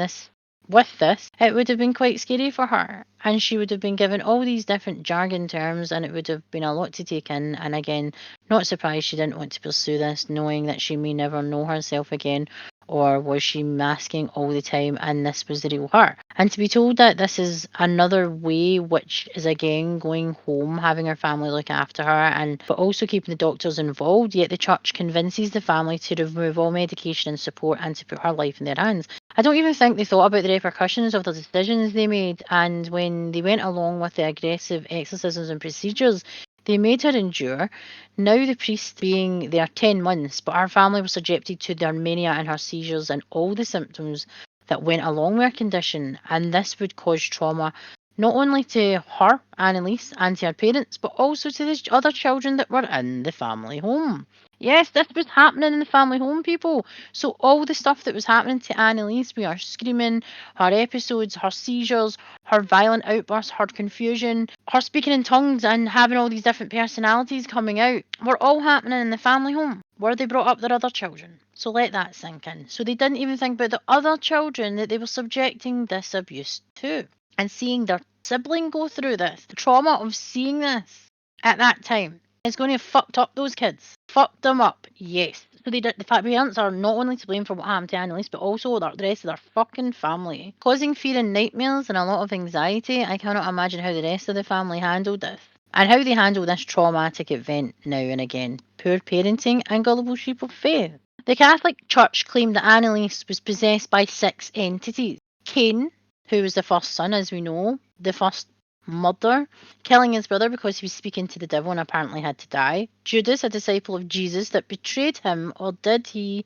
with this, it would have been quite scary for her. And she would have been given all these different jargon terms, and it would have been a lot to take in. And again, not surprised she didn't want to pursue this, knowing that she may never know herself again. Or was she masking all the time and this was the real her? And to be told that this is another way, which is again going home, having her family look after her, but also keeping the doctors involved, yet the church convinces the family to remove all medication and support and to put her life in their hands. I don't even think they thought about the repercussions of the decisions they made, and when they went along with the aggressive exorcisms and procedures they made her endure. Now the priest being there 10 months, but our family was subjected to their mania and her seizures and all the symptoms that went along with her condition, and this would cause trauma not only to her, Annelise, and to her parents, but also to the other children that were in the family home. Yes, this was happening in the family home, people. So all the stuff that was happening to Annelise, with her screaming, her episodes, her seizures, her violent outbursts, her confusion, her speaking in tongues and having all these different personalities coming out, were all happening in the family home where they brought up their other children. So let that sink in. So they didn't even think about the other children that they were subjecting this abuse to. And seeing their sibling go through this, the trauma of seeing this at that time is going to have fucked up those kids. Fucked them up, yes. So the parents are not only to blame for what happened to Annelise, but also the rest of their fucking family. Causing fear and nightmares and a lot of anxiety, I cannot imagine how the rest of the family handled this. And how they handle this traumatic event now and again. Poor parenting and gullible sheep of faith. The Catholic Church claimed that Annelise was possessed by 6 entities. Cain, who was the first son, as we know, the first murder, killing his brother because he was speaking to the devil and apparently had to die. Judas, a disciple of Jesus that betrayed him, or did he?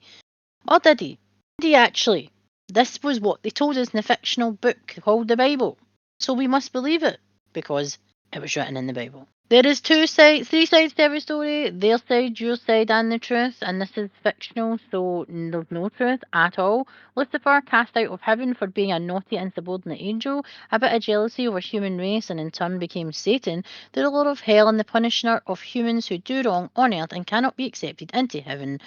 Or did he? Did he actually? This was what they told us in the fictional book called the Bible. So we must believe it, because it was written in the Bible. There is 3 sides to every story. Their side, your side, and the truth. And this is fictional, so there's no truth at all. Lucifer, cast out of heaven for being a naughty insubordinate angel, a bit of jealousy over human race, and in turn became Satan, the ruler of hell and the punisher of humans who do wrong on earth and cannot be accepted into heaven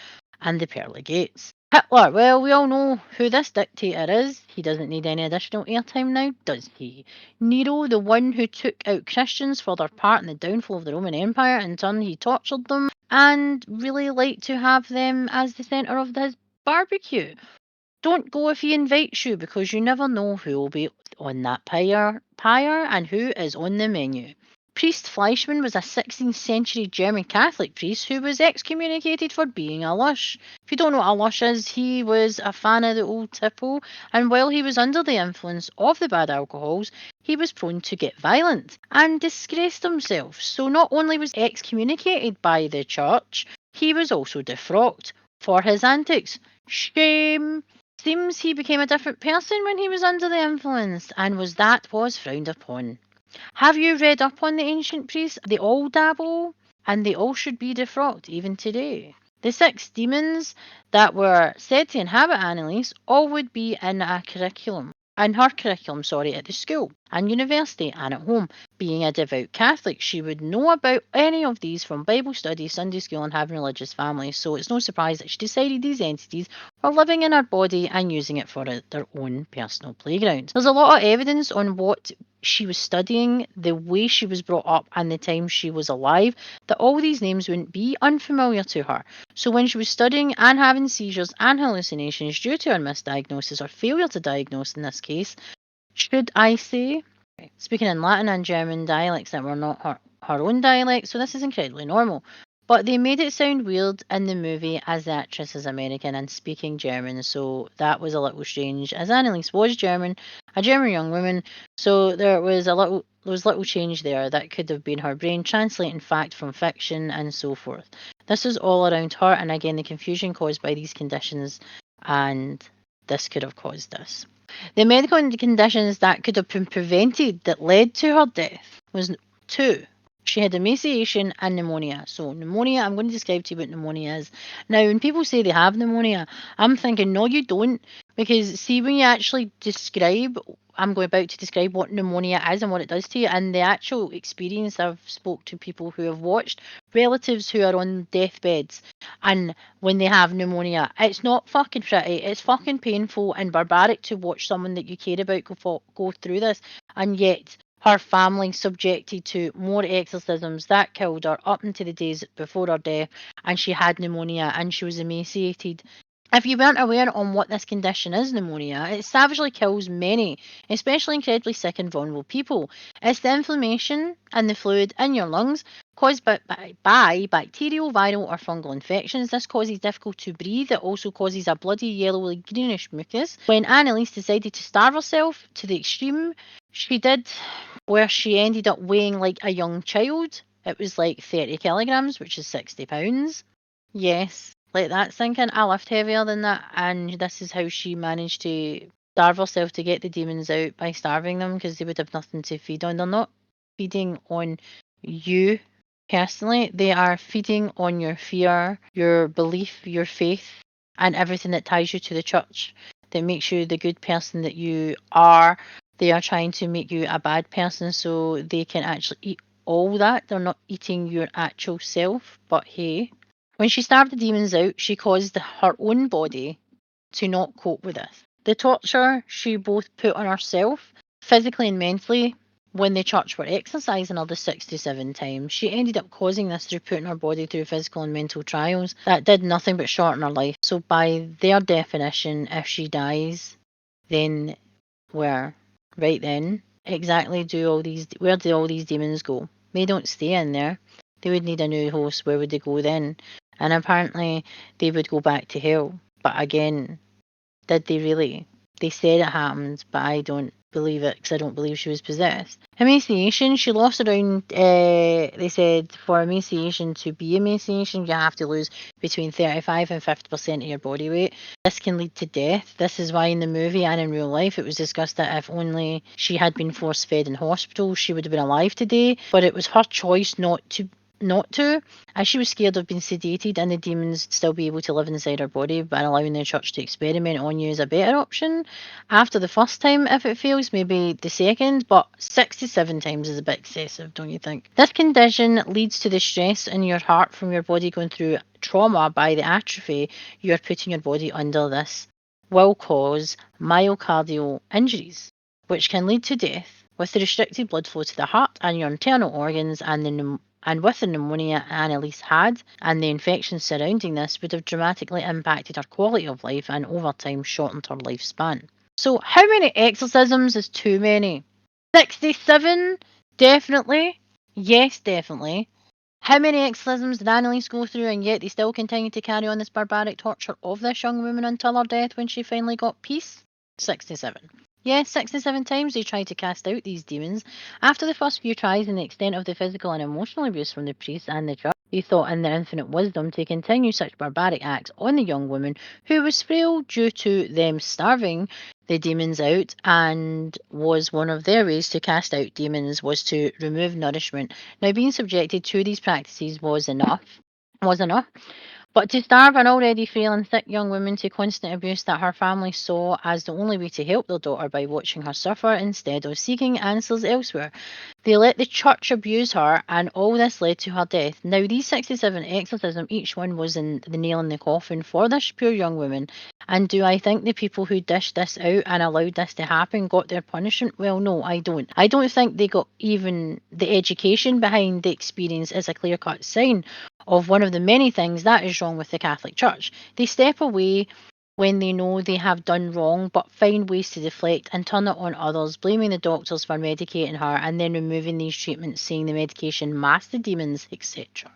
and the pearly gates. Hitler, well, we all know who this dictator is. He doesn't need any additional airtime now, does he? Nero, the one who took out Christians for their part in the downfall of the Roman Empire, in turn he tortured them and really liked to have them as the centre of his barbecue. Don't go if he invites you, because you never know who will be on that pyre and who is on the menu. Priest Fleischmann was a 16th century German Catholic priest who was excommunicated for being a lush. If you don't know what a lush is, he was a fan of the old tipple, and while he was under the influence of the bad alcohols, he was prone to get violent and disgraced himself. So not only was he excommunicated by the church, he was also defrocked for his antics. Shame! Seems he became a different person when he was under the influence, and was frowned upon. Have you read up on the ancient priests? They all dabble, and they all should be defrocked, even today. The 6 demons that were said to inhabit Annelise all would be in her curriculum, at the school. and university and at home. Being a devout Catholic, she would know about any of these from Bible study, Sunday school, and having religious families, so it's no surprise that she decided these entities were living in her body and using it for their own personal playground. There's a lot of evidence on what she was studying, the way she was brought up, and the time she was alive, that all these names wouldn't be unfamiliar to her. So when she was studying and having seizures and hallucinations due to her misdiagnosis or failure to diagnose in this case, should I say, speaking in Latin and German dialects that were not her own dialect, so this is incredibly normal. But they made it sound weird in the movie as the actress is American and speaking German, so that was a little strange. As Annelise was German, a German young woman, so there was little change there. That could have been her brain translating fact from fiction and so forth. This was all around her, and again the confusion caused by these conditions, and this could have caused this. The medical conditions that could have been prevented that led to her death was two. She had emaciation and pneumonia. So pneumonia, I'm going to describe to you what pneumonia is. Now, when people say they have pneumonia, I'm thinking, no, you don't. Because see, when you actually describe, I'm about to describe what pneumonia is and what it does to you, and the actual experience I've spoke to people who have watched relatives who are on deathbeds, and when they have pneumonia, it's not fucking pretty. It's fucking painful and barbaric to watch someone that you care about go through this, and yet her family subjected to more exorcisms that killed her up into the days before her death, and she had pneumonia and she was emaciated. If you weren't aware on what this condition is, pneumonia, it savagely kills many, especially incredibly sick and vulnerable people. It's the inflammation and the fluid in your lungs caused by bacterial, viral, or fungal infections. This causes difficulty to breathe. It also causes a bloody yellowy greenish mucus. When Annelise decided to starve herself to the extreme, she did, where she ended up weighing like a young child. It was like 30 kilograms, which is 60 pounds. Yes, let that sink in. I lift heavier than that, and this is how she managed to starve herself to get the demons out by starving them because they would have nothing to feed on. They're not feeding on you personally, they are feeding on your fear, your belief, your faith, and everything that ties you to the church that makes you the good person that you are. They are trying to make you a bad person so they can actually eat all that. They're not eating your actual self, but hey. When she starved the demons out, she caused her own body to not cope with this. The torture she both put on herself, physically and mentally, when the church were exercising her the 67 times, she ended up causing this through putting her body through physical and mental trials that did nothing but shorten her life. So by their definition, if she dies, then where? Right then, exactly where do all these demons go? They don't stay in there. They would need a new host. Where would they go then? And apparently they would go back to hell. But again, did they really? They said it happened, but I don't believe it because I don't believe she was possessed. Emaciation, she lost around, they said for emaciation to be emaciation, you have to lose between 35 and 50% of your body weight. This can lead to death. This is why in the movie and in real life it was discussed that if only she had been force fed in hospital, she would have been alive today. But it was her choice not to, as she was scared of being sedated and the demons still be able to live inside her body, but allowing the church to experiment on you is a better option. After the first time, if it fails, maybe the second, but 67 times is a bit excessive, don't you think? This condition leads to the stress in your heart from your body going through trauma by the atrophy you are putting your body under. This will cause myocardial injuries, which can lead to death with the restricted blood flow to the heart and your internal organs, and with the pneumonia Annelise had, and the infections surrounding this would have dramatically impacted her quality of life and over time shortened her lifespan. So how many exorcisms is too many? 67? Definitely. Yes, definitely. How many exorcisms did Annelise go through and yet they still continue to carry on this barbaric torture of this young woman until her death when she finally got peace? 67. Yes, 67 times they tried to cast out these demons. After the first few tries and the extent of the physical and emotional abuse from the priests and the church, they thought in their infinite wisdom to continue such barbaric acts on the young woman who was frail due to them starving the demons out, and was one of their ways to cast out demons was to remove nourishment. Now being subjected to these practices was enough. But to starve an already frail and sick young woman to constant abuse that her family saw as the only way to help their daughter by watching her suffer instead of seeking answers elsewhere. They let the church abuse her, and all this led to her death. Now, these 67 exorcisms, each one was in the nail in the coffin for this poor young woman. And do I think the people who dished this out and allowed this to happen got their punishment? Well, no, I don't. I don't think they got even the education behind the experience as a clear cut sign of one of the many things that is wrong with the Catholic Church. They step away when they know they have done wrong, but find ways to deflect and turn it on others, blaming the doctors for medicating her and then removing these treatments, saying the medication masked the demons, etc.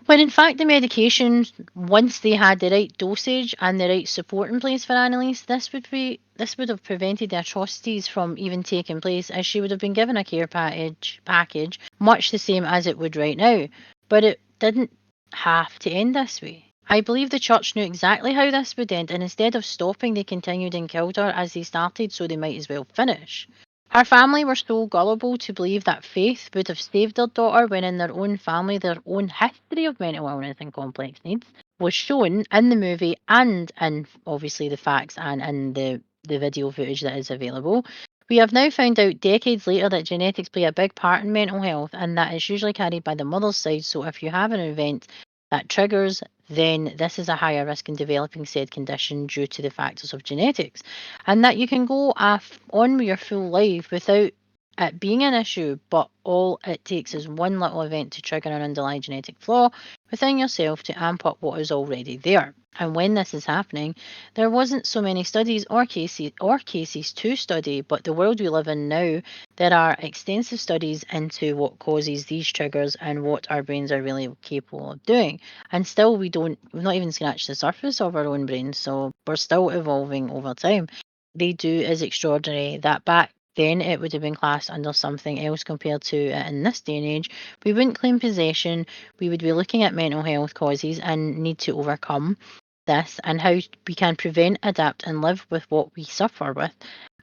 When in fact the medication, once they had the right dosage and the right support in place for Annelise, this would have prevented the atrocities from even taking place, as she would have been given a care package much the same as it would right now. But it didn't have to end this way. I believe the church knew exactly how this would end, and instead of stopping, they continued and killed her as they started, so they might as well finish. Her family were so gullible to believe that faith would have saved their daughter when in their own family, their own history of mental illness and complex needs was shown in the movie and in obviously the facts and in the video footage that is available. We have now found out decades later that genetics play a big part in mental health and that is usually carried by the mother's side. So if you have an event that triggers, then this is a higher risk in developing said condition due to the factors of genetics. And that you can go on with your full life without it being an issue, but all it takes is one little event to trigger an underlying genetic flaw within yourself to amp up what is already there. And when this is happening, there wasn't so many studies or cases to study, but the world we live in now, there are extensive studies into what causes these triggers and what our brains are really capable of doing. And still we've not even scratched the surface of our own brains, so we're still evolving over time. They do is extraordinary that back then it would have been classed under something else compared to in this day and age. We wouldn't claim possession, we would be looking at mental health causes and need to overcome this and how we can prevent, adapt, and live with what we suffer with.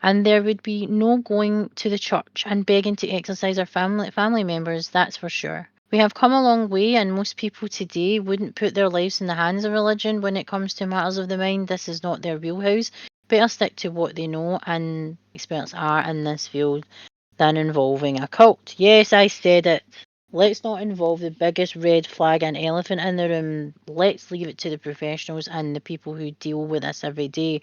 And there would be no going to the church and begging to exercise our family members, that's for sure. We have come a long way, and most people today wouldn't put their lives in the hands of religion when it comes to matters of the mind. This is not their wheelhouse. Better stick to what they know and experts are in this field than involving a cult. Yes, I said it. Let's not involve the biggest red flag and elephant in the room. Let's leave it to the professionals and the people who deal with this every day.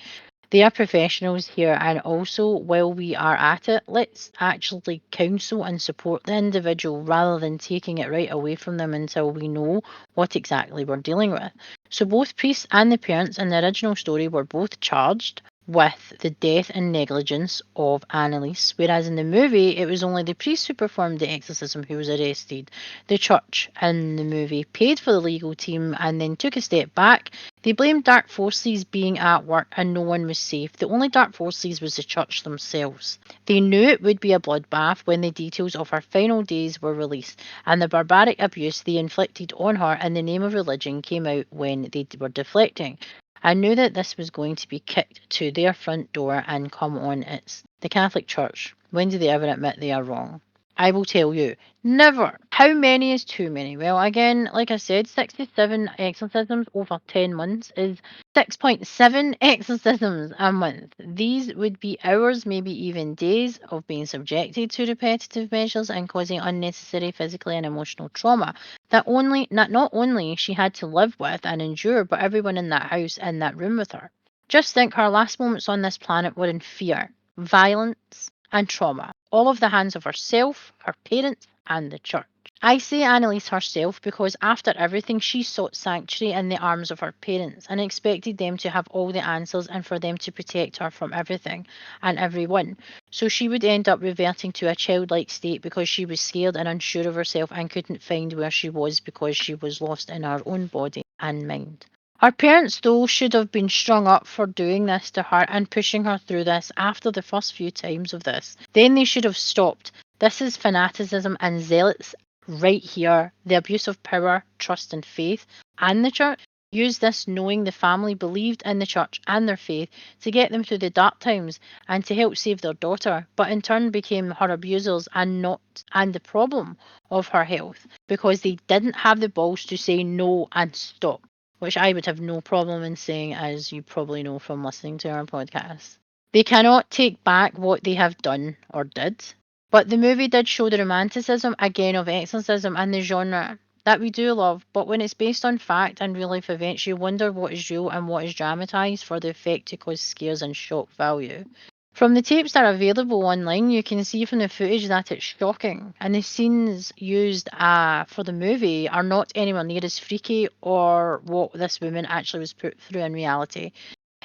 They are professionals here, and also while we are at it, let's actually counsel and support the individual rather than taking it right away from them until we know what exactly we're dealing with. So both priests and the parents in the original story were both charged with the death and negligence of Annelise, whereas in the movie it was only the priest who performed the exorcism who was arrested. The church in the movie paid for the legal team and then took a step back. They blamed dark forces being at work and no one was safe. The only dark forces was the church themselves. They knew it would be a bloodbath when the details of her final days were released, and the barbaric abuse they inflicted on her in the name of religion came out when they were deflecting. I knew that this was going to be kicked to their front door and come on. It's the Catholic Church. When do they ever admit they are wrong? I will tell you, never. How many is too many? Well, again, like I said, 67 exorcisms over 10 months is 6.7 exorcisms a month. These would be hours, maybe even days, of being subjected to repetitive measures and causing unnecessary physical and emotional trauma that not only she had to live with and endure, but everyone in that house in that room with her. Just think her last moments on this planet were in fear, violence, and trauma, all of the hands of herself, her parents, and the church. I say Annalise herself because after everything she sought sanctuary in the arms of her parents and expected them to have all the answers and for them to protect her from everything and everyone. So she would end up reverting to a childlike state because she was scared and unsure of herself and couldn't find where she was because she was lost in her own body and mind. Her parents, though, should have been strung up for doing this to her and pushing her through this after the first few times of this. Then they should have stopped. This is fanaticism and zealots right here. The abuse of power, trust, and faith, and the church. Use this knowing the family believed in the church and their faith to get them through the dark times and to help save their daughter, but in turn became her abusers and the problem of her health because they didn't have the balls to say no and stop. which I would have no problem in saying, as you probably know from listening to our podcast. They cannot take back what they have done or did, but the movie did show the romanticism again of exorcism and the genre that we do love, but when it's based on fact and real life events, you wonder what is real and what is dramatised for the effect to cause scares and shock value. From the tapes that are available online, you can see from the footage that it's shocking, and the scenes used for the movie are not anywhere near as freaky or what this woman actually was put through in reality.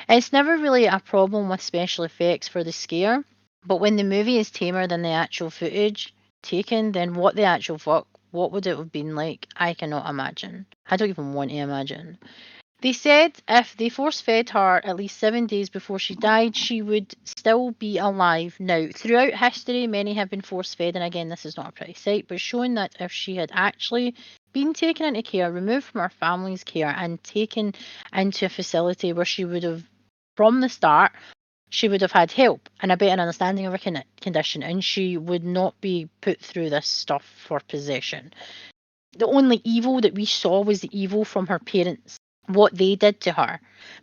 It's never really a problem with special effects for the scare, but when the movie is tamer than the actual footage taken, then what the actual fuck, what would it have been like? I cannot imagine. I don't even want to imagine. They said if they force fed her at least 7 days before she died, she would still be alive. Now, throughout history, many have been force fed, and again, this is not a pretty sight, but showing that if she had actually been taken into care, removed from her family's care, and taken into a facility where she would have, from the start, she would have had help and a better understanding of her condition, and she would not be put through this stuff for possession. The only evil that we saw was the evil from her parents, what they did to her.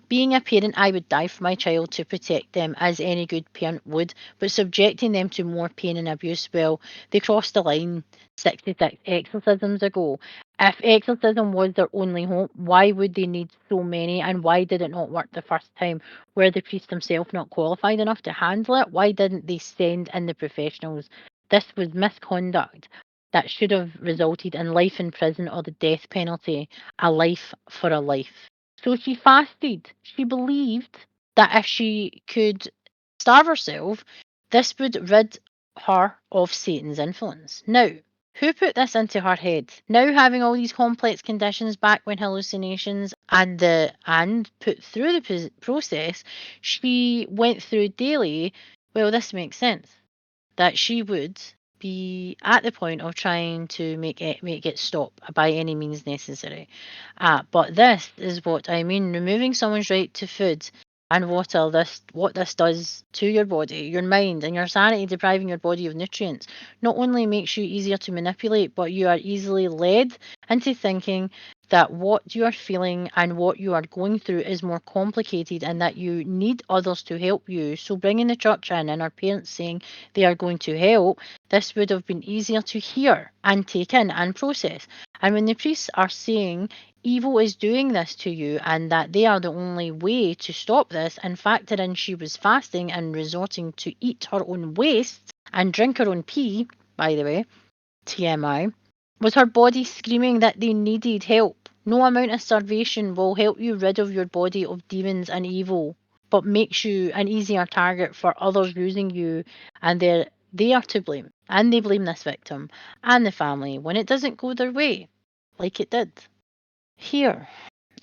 Being a parent, I would die for my child to protect them, as any good parent would, but subjecting them to more pain and abuse, well, they crossed the line 66 exorcisms ago. If exorcism was their only hope, why would they need so many, and why did it not work the first time? Were the priest himself not qualified enough to handle it? Why didn't they send in the professionals? This was misconduct that should have resulted in life in prison or the death penalty, a life for a life. So she fasted. She believed that if she could starve herself, this would rid her of Satan's influence. Now, who put this into her head? Now having all these complex conditions, back when hallucinations and put through the process, she went through daily. Well, this makes sense that she would be at the point of trying to make it stop by any means necessary. But this is what I mean: removing someone's right to food and water. What this does to your body, your mind, and your sanity, depriving your body of nutrients, not only makes you easier to manipulate, but you are easily led into thinking that what you are feeling and what you are going through is more complicated and that you need others to help you. So bringing the church in and our parents saying they are going to help, this would have been easier to hear and take in and process. And when the priests are saying evil is doing this to you and that they are the only way to stop this, and factor in she was fasting and resorting to eat her own waste and drink her own pee, by the way, TMI, was her body screaming that they needed help. No amount of starvation will help you rid of your body of demons and evil, but makes you an easier target for others using you, and they are to blame. And they blame this victim and the family when it doesn't go their way, like it did. Here,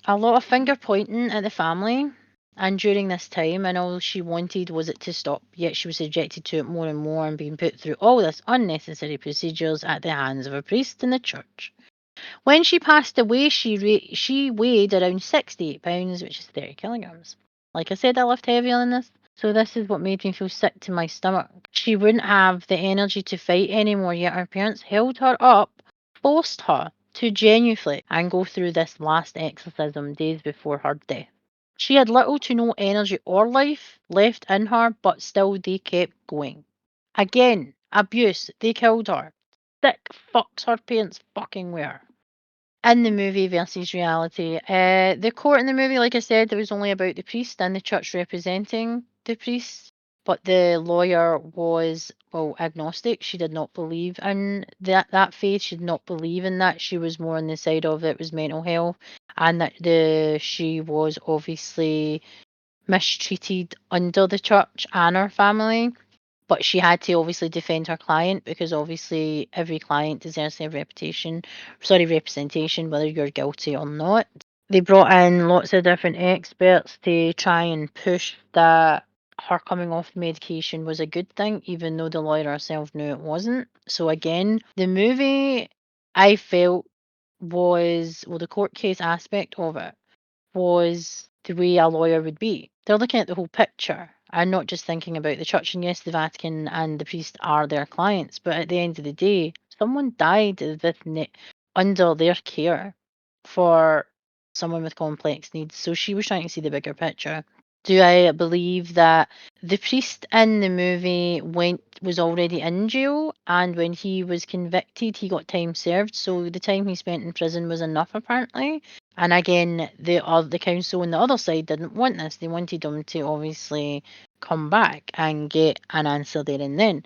a lot of finger pointing at the family, and during this time, and all she wanted was it to stop, yet she was subjected to it more and more and being put through all this unnecessary procedures at the hands of a priest in the church. When she passed away, she weighed around 68 pounds, which is 30 kilograms. Like I said, I lift heavier than this. So this is what made me feel sick to my stomach. She wouldn't have the energy to fight anymore, yet her parents held her up, forced her to genuflect and go through this last exorcism days before her death. She had little to no energy or life left in her, but still they kept going. Again, abuse, they killed her. Sick fucks her parents fucking were. In the movie versus reality. The court in the movie, like I said, it was only about the priest and the church representing the priest, but the lawyer was, well, agnostic. She did not believe in that faith. She did not believe in that. She was more on the side of it was mental health, and that she was obviously mistreated under the church and her family. But she had to obviously defend her client because obviously every client deserves their representation, whether you're guilty or not. They brought in lots of different experts to try and push that her coming off the medication was a good thing, even though the lawyer herself knew it wasn't. So again, the movie I felt was, well, the court case aspect of it was the way a lawyer would be. They're looking at the whole picture and not just thinking about the church. And yes, the Vatican and the priest are their clients, but at the end of the day, someone died under their care for someone with complex needs. So she was trying to see the bigger picture. Do I believe that the priest in the movie was already in jail, and when he was convicted, he got time served. So the time he spent in prison was enough, apparently. And again, the council on the other side didn't want this. They wanted him to obviously come back and get an answer there and then.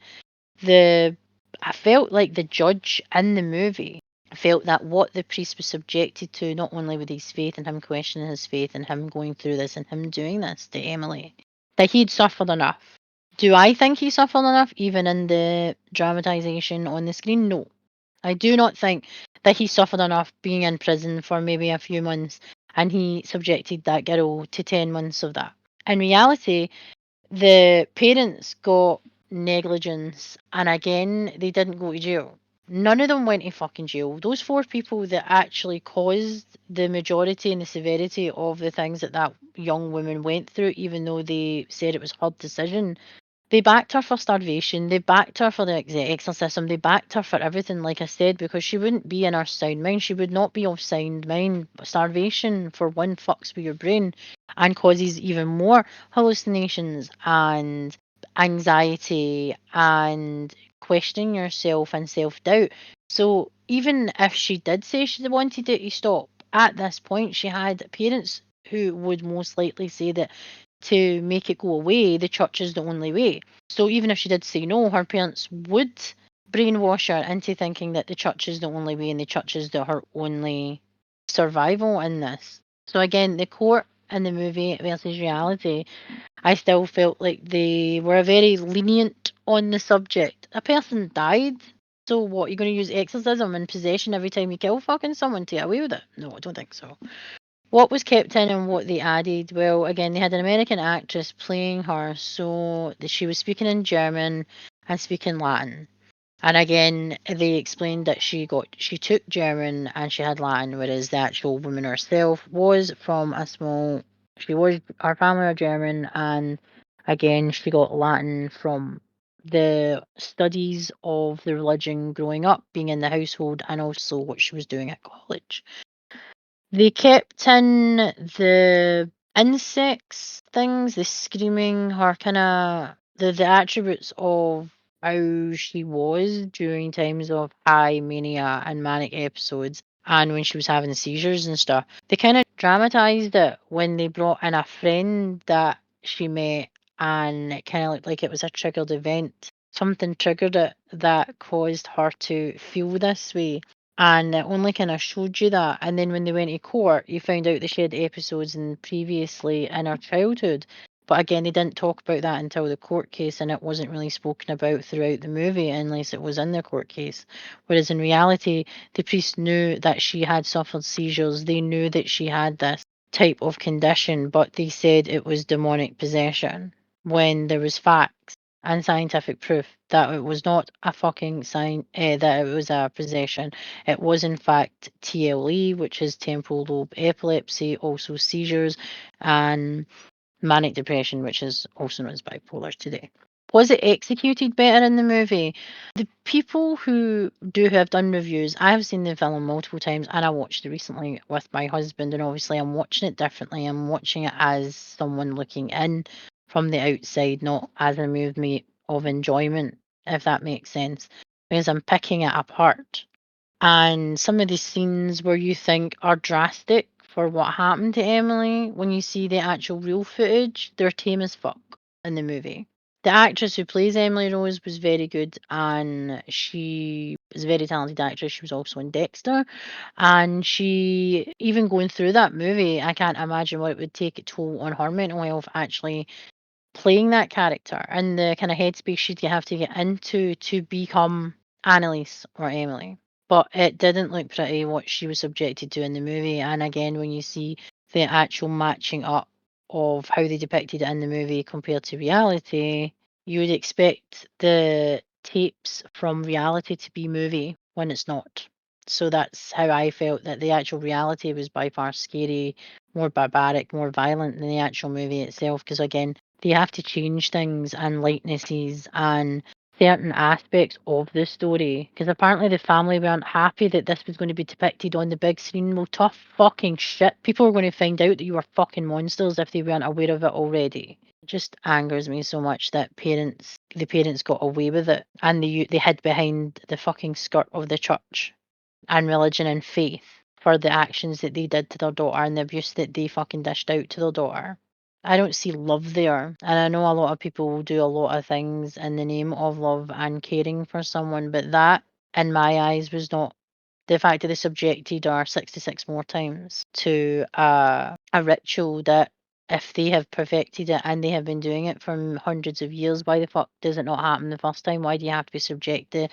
I felt like the judge in the movie felt that what the priest was subjected to, not only with his faith and him questioning his faith and him going through this and him doing this to Emily, that he'd suffered enough. Do I think he suffered enough, even in the dramatisation on the screen? No. I do not think that he suffered enough being in prison for maybe a few months and he subjected that girl to 10 months of that. In reality, the parents got negligence, and again, they didn't go to jail. None of them went to fucking jail. Those 4 people that actually caused the majority and the severity of the things that that young woman went through, even though they said it was her decision, they backed her for starvation. They backed her for the exorcism. They backed her for everything, like I said, because she wouldn't be in her sound mind. She would not be of sound mind. Starvation, for one, fucks with your brain and causes even more hallucinations and anxiety and questioning yourself and self doubt. So even if she did say she wanted it to stop, at this point, she had parents who would most likely say that to make it go away, the church is the only way. So even if she did say no, her parents would brainwash her into thinking that the church is the only way and the church is her only survival in this. So again, the court in the movie versus reality, I still felt like they were very lenient on the subject. A person died. So what, you're going to use exorcism and possession every time you kill fucking someone to get away with it? No, I don't think so. What was kept in and what they added? Well, again, they had an American actress playing her, so she was speaking in German and speaking Latin. And again, they explained that she took German and she had Latin, whereas the actual woman herself was from her family are German, and again, she got Latin from the studies of the religion growing up, being in the household, and also what she was doing at college. They kept in the insects things, the screaming, her kinda the attributes of how she was during times of high mania and manic episodes and when she was having seizures and stuff. They kinda dramatised it when they brought in a friend that she met and it kinda looked like it was a triggered event. Something triggered it that caused her to feel this way. And it only kind of showed you that. And then when they went to court, you found out that she had episodes previously in her childhood. But again, they didn't talk about that until the court case, and it wasn't really spoken about throughout the movie unless it was in the court case. Whereas in reality, the priest knew that she had suffered seizures. They knew that she had this type of condition, but they said it was demonic possession when there was facts and scientific proof that it was not a fucking sign that it was a possession. It was in fact TLE, which is temporal lobe epilepsy, also seizures, and manic depression, which is also known as bipolar today. Was it executed better in the movie? The people who have done reviews, I have seen the film multiple times and I watched it recently with my husband, and obviously I'm watching it differently. I'm watching it as someone looking in from the outside, not as a movie of enjoyment, if that makes sense. Because I'm picking it apart. And some of the scenes where you think are drastic for what happened to Emily, when you see the actual real footage, they're tame as fuck in the movie. The actress who plays Emily Rose was very good, and she is a very talented actress. She was also in Dexter, and she, even going through that movie, I can't imagine what it would take a toll on her mental health actually playing that character and the kind of headspace she'd have to get into to become Annelise or Emily. But it didn't look pretty what she was subjected to in the movie. And again, when you see the actual matching up of how they depicted it in the movie compared to reality, you would expect the tapes from reality to be movie when it's not. So that's how I felt that the actual reality was by far scary, more barbaric, more violent than the actual movie itself. Because again, they have to change things and likenesses and certain aspects of the story, because apparently the family weren't happy that this was going to be depicted on the big screen. Well, tough fucking shit. People were going to find out that you were fucking monsters if they weren't aware of it already. It just angers me so much that the parents got away with it, and they hid behind the fucking skirt of the church and religion and faith for the actions that they did to their daughter and the abuse that they fucking dished out to their daughter. I don't see love there. And I know a lot of people will do a lot of things in the name of love and caring for someone, but that, in my eyes, was not the fact that they subjected her 66 more times to a ritual that, if they have perfected it and they have been doing it for hundreds of years, why the fuck does it not happen the first time? Why do you have to be subject the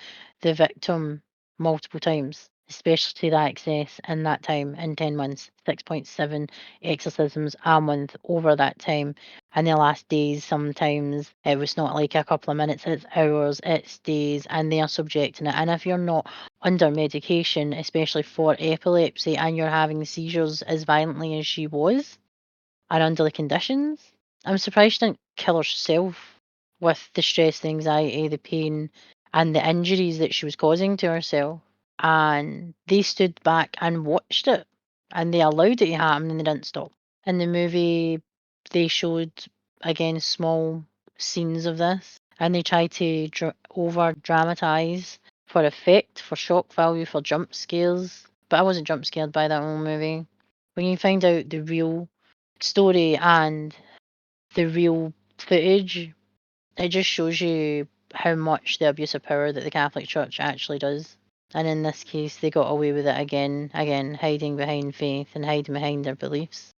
victim multiple times, especially to that excess in that time in 10 months? 6.7 exorcisms a month over that time. And the last days, sometimes it was not like a couple of minutes, it's hours, it's days, and they are subjecting it. And if you're not under medication, especially for epilepsy, and you're having seizures as violently as she was, and under the conditions, I'm surprised she didn't kill herself with the stress, the anxiety, the pain, and the injuries that she was causing to herself. And they stood back and watched it, and they allowed it to happen, and they didn't stop. In the movie, they showed, again, small scenes of this, and they tried to over dramatize for effect, for shock value, for jump scares. But I wasn't jump scared by that whole movie. When you find out the real story and the real footage, it just shows you how much the abuse of power that the Catholic Church actually does. And in this case, they got away with it again, hiding behind faith and hiding behind their beliefs.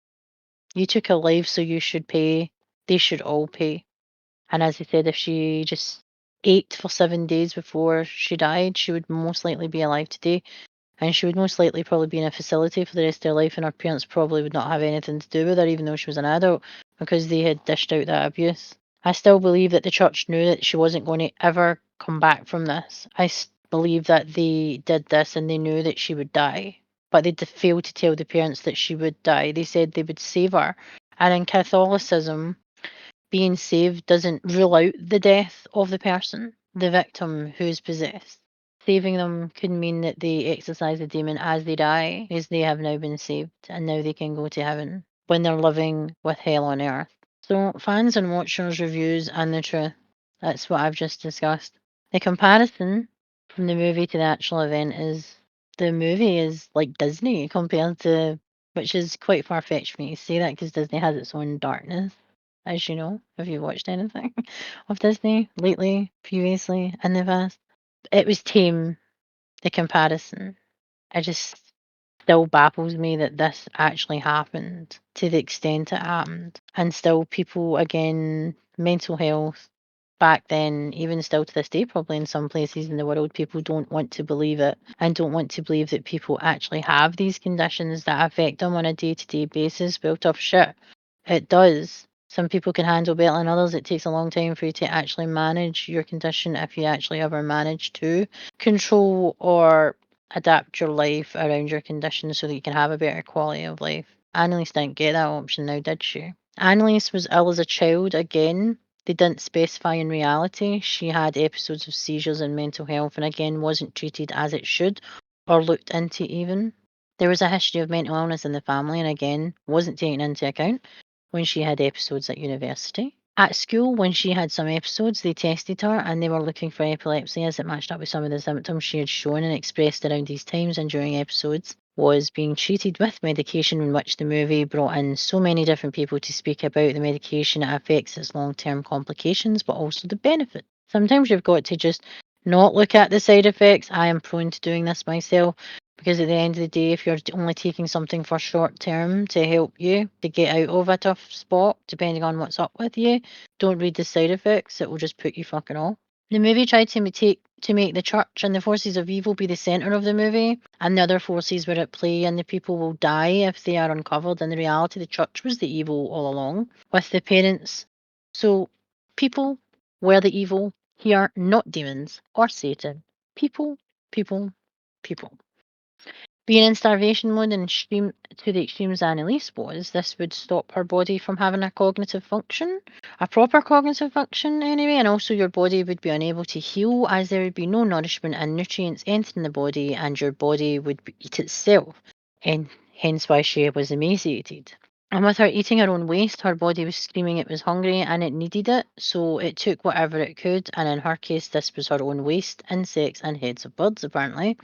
You took a life, so you should pay. They should all pay. And as I said, if she just ate for 7 days before she died, she would most likely be alive today. And she would most likely probably be in a facility for the rest of her life, and her parents probably would not have anything to do with her, even though she was an adult, because they had dished out that abuse. I still believe that the church knew that she wasn't going to ever come back from this. Believe that they did this and they knew that she would die, but they failed to tell the parents that she would die. They said they would save her. And in Catholicism, being saved doesn't rule out the death of the person, the victim who's possessed. Saving them could mean that they exorcise the demon as they die, as they have now been saved, and now they can go to heaven when they're living with hell on earth. So, fans and watchers' reviews and the truth. That's what I've just discussed. The comparison from the movie to the actual event is the movie is like Disney compared to, which is quite far fetched for me to say that because Disney has its own darkness, as you know, if you've watched anything of Disney lately, previously, in the past. It was tame, the comparison. It just still baffles me that this actually happened to the extent it happened. And still, people, again, mental health back then, even still to this day, probably in some places in the world, people don't want to believe it and don't want to believe that people actually have these conditions that affect them on a day to day basis. Well, tough shit. It does. Some people can handle better than others. It takes a long time for you to actually manage your condition, if you actually ever manage to control or adapt your life around your condition so that you can have a better quality of life. Annelise didn't get that option now, did she? Annelise was ill as a child again. They didn't specify in reality. She had episodes of seizures and mental health, and again wasn't treated as it should or looked into even. There was a history of mental illness in the family, and again wasn't taken into account when she had episodes at university. At school, when she had some episodes, they tested her and they were looking for epilepsy as it matched up with some of the symptoms she had shown and expressed around these times and during episodes. Was being treated with medication, in which the movie brought in so many different people to speak about the medication, it affects its long-term complications, but also the benefits. Sometimes you've got to just not look at the side effects. I am prone to doing this myself. Because at the end of the day, if you're only taking something for short term to help you to get out of a tough spot, depending on what's up with you, don't read the side effects. It will just put you fucking off. The movie tried to make the church and the forces of evil be the centre of the movie, and the other forces were at play, and the people will die if they are uncovered. In the reality, the church was the evil all along, with the parents. So, people were the evil here, not demons or Satan. People, people, people. Being in starvation mode and extreme to the extremes Annelise was, this would stop her body from having a cognitive function, a proper cognitive function anyway, and also your body would be unable to heal as there would be no nourishment and nutrients entering the body, and your body would eat itself, and hence why she was emaciated. And with her eating her own waste, her body was screaming it was hungry and it needed it, so it took whatever it could, and in her case, this was her own waste, insects, and heads of birds, apparently.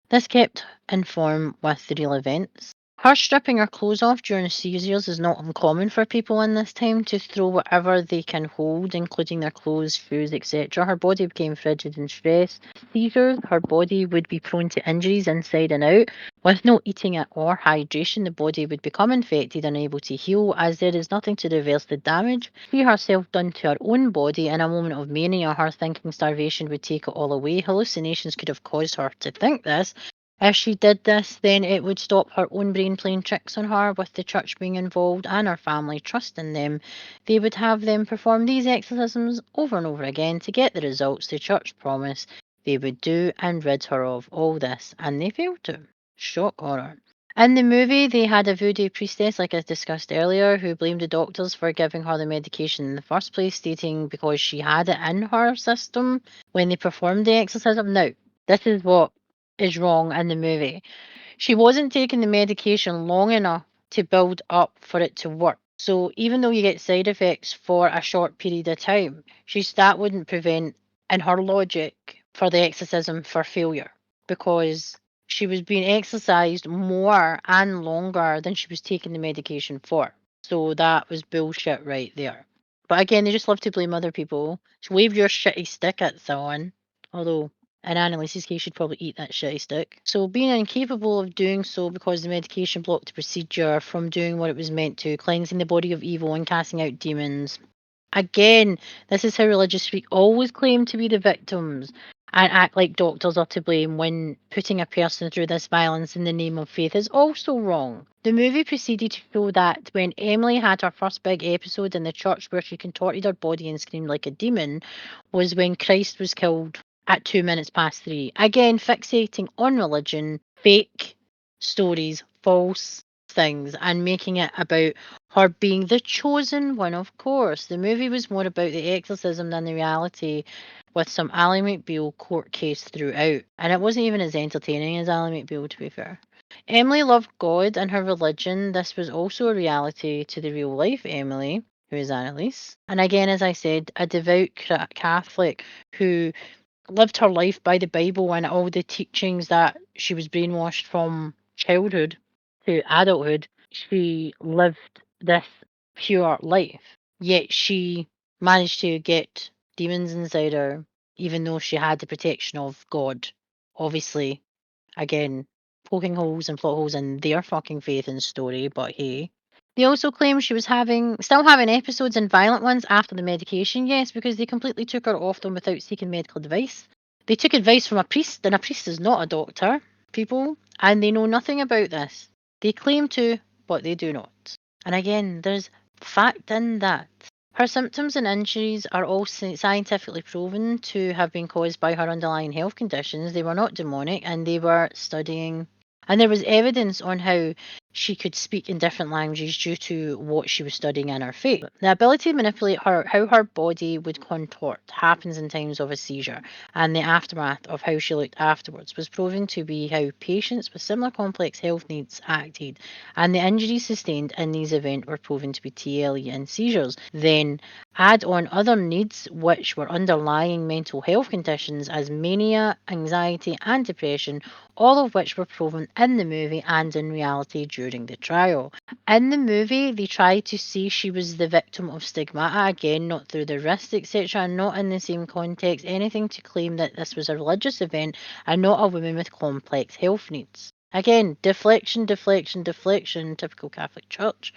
This kept informed with the real events. Her stripping her clothes off during seizures is not uncommon for people in this time to throw whatever they can hold, including their clothes, shoes, etc. Her body became frigid and stressed. Seizures, her body would be prone to injuries inside and out. With no eating or hydration, the body would become infected and unable to heal, as there is nothing to reverse the damage she herself done to her own body. In a moment of mania, her thinking starvation would take it all away. Hallucinations could have caused her to think this. If she did this, then it would stop her own brain playing tricks on her, with the church being involved and her family trusting them. They would have them perform these exorcisms over and over again to get the results the church promised they would do and rid her of all this, and they failed to. Shock horror. In the movie, they had a voodoo priestess, like I discussed earlier, who blamed the doctors for giving her the medication in the first place, stating because she had it in her system when they performed the exorcism. Now, this is what is wrong in the movie. She wasn't taking the medication long enough to build up for it to work. So even though you get side effects for a short period of time, that wouldn't prevent, in her logic, for the exorcism for failure, because she was being exercised more and longer than she was taking the medication for. So that was bullshit right there. But again, they just love to blame other people. So wave your shitty stick at someone. Although in Annalise's case, she'd probably eat that shitty stick. So being incapable of doing so because the medication blocked the procedure from doing what it was meant to, cleansing the body of evil and casting out demons. Again, this is how religious freaks always claim to be the victims and act like doctors are to blame when putting a person through this violence in the name of faith is also wrong. The movie proceeded to show that when Emily had her first big episode in the church where she contorted her body and screamed like a demon was when Christ was killed at 2 minutes past 3. Again, fixating on religion, fake stories, false things, and making it about her being the chosen one, of course. The movie was more about the exorcism than the reality, with some Ally McBeal court case throughout. And it wasn't even as entertaining as Ally McBeal, to be fair. Emily loved God and her religion. This was also a reality to the real life Emily, who is Annalise. And again, as I said, a devout Catholic who lived her life by the Bible and all the teachings that she was brainwashed from childhood to adulthood. She lived this pure life, yet she managed to get demons inside her, even though she had the protection of God. Obviously, again, poking holes and plot holes in their fucking faith and story, but hey. They also claim she was still having episodes and violent ones after the medication, yes, because they completely took her off them without seeking medical advice. They took advice from a priest, and a priest is not a doctor, people, and they know nothing about this. They claim to, but they do not. And again, there's fact in that. Her symptoms and injuries are all scientifically proven to have been caused by her underlying health conditions. They were not demonic, and they were studying. And there was evidence on how she could speak in different languages due to what she was studying in her faith. The ability to manipulate how her body would contort happens in times of a seizure, and the aftermath of how she looked afterwards was proven to be how patients with similar complex health needs acted, and the injuries sustained in these events were proven to be TLE and seizures. Then add on other needs which were underlying mental health conditions as mania, anxiety, and depression, all of which were proven in the movie and in reality during the trial. In the movie, they tried to say she was the victim of stigmata, again, not through the wrist, etc., and not in the same context, anything to claim that this was a religious event and not a woman with complex health needs. Again, deflection, deflection, deflection, typical Catholic Church.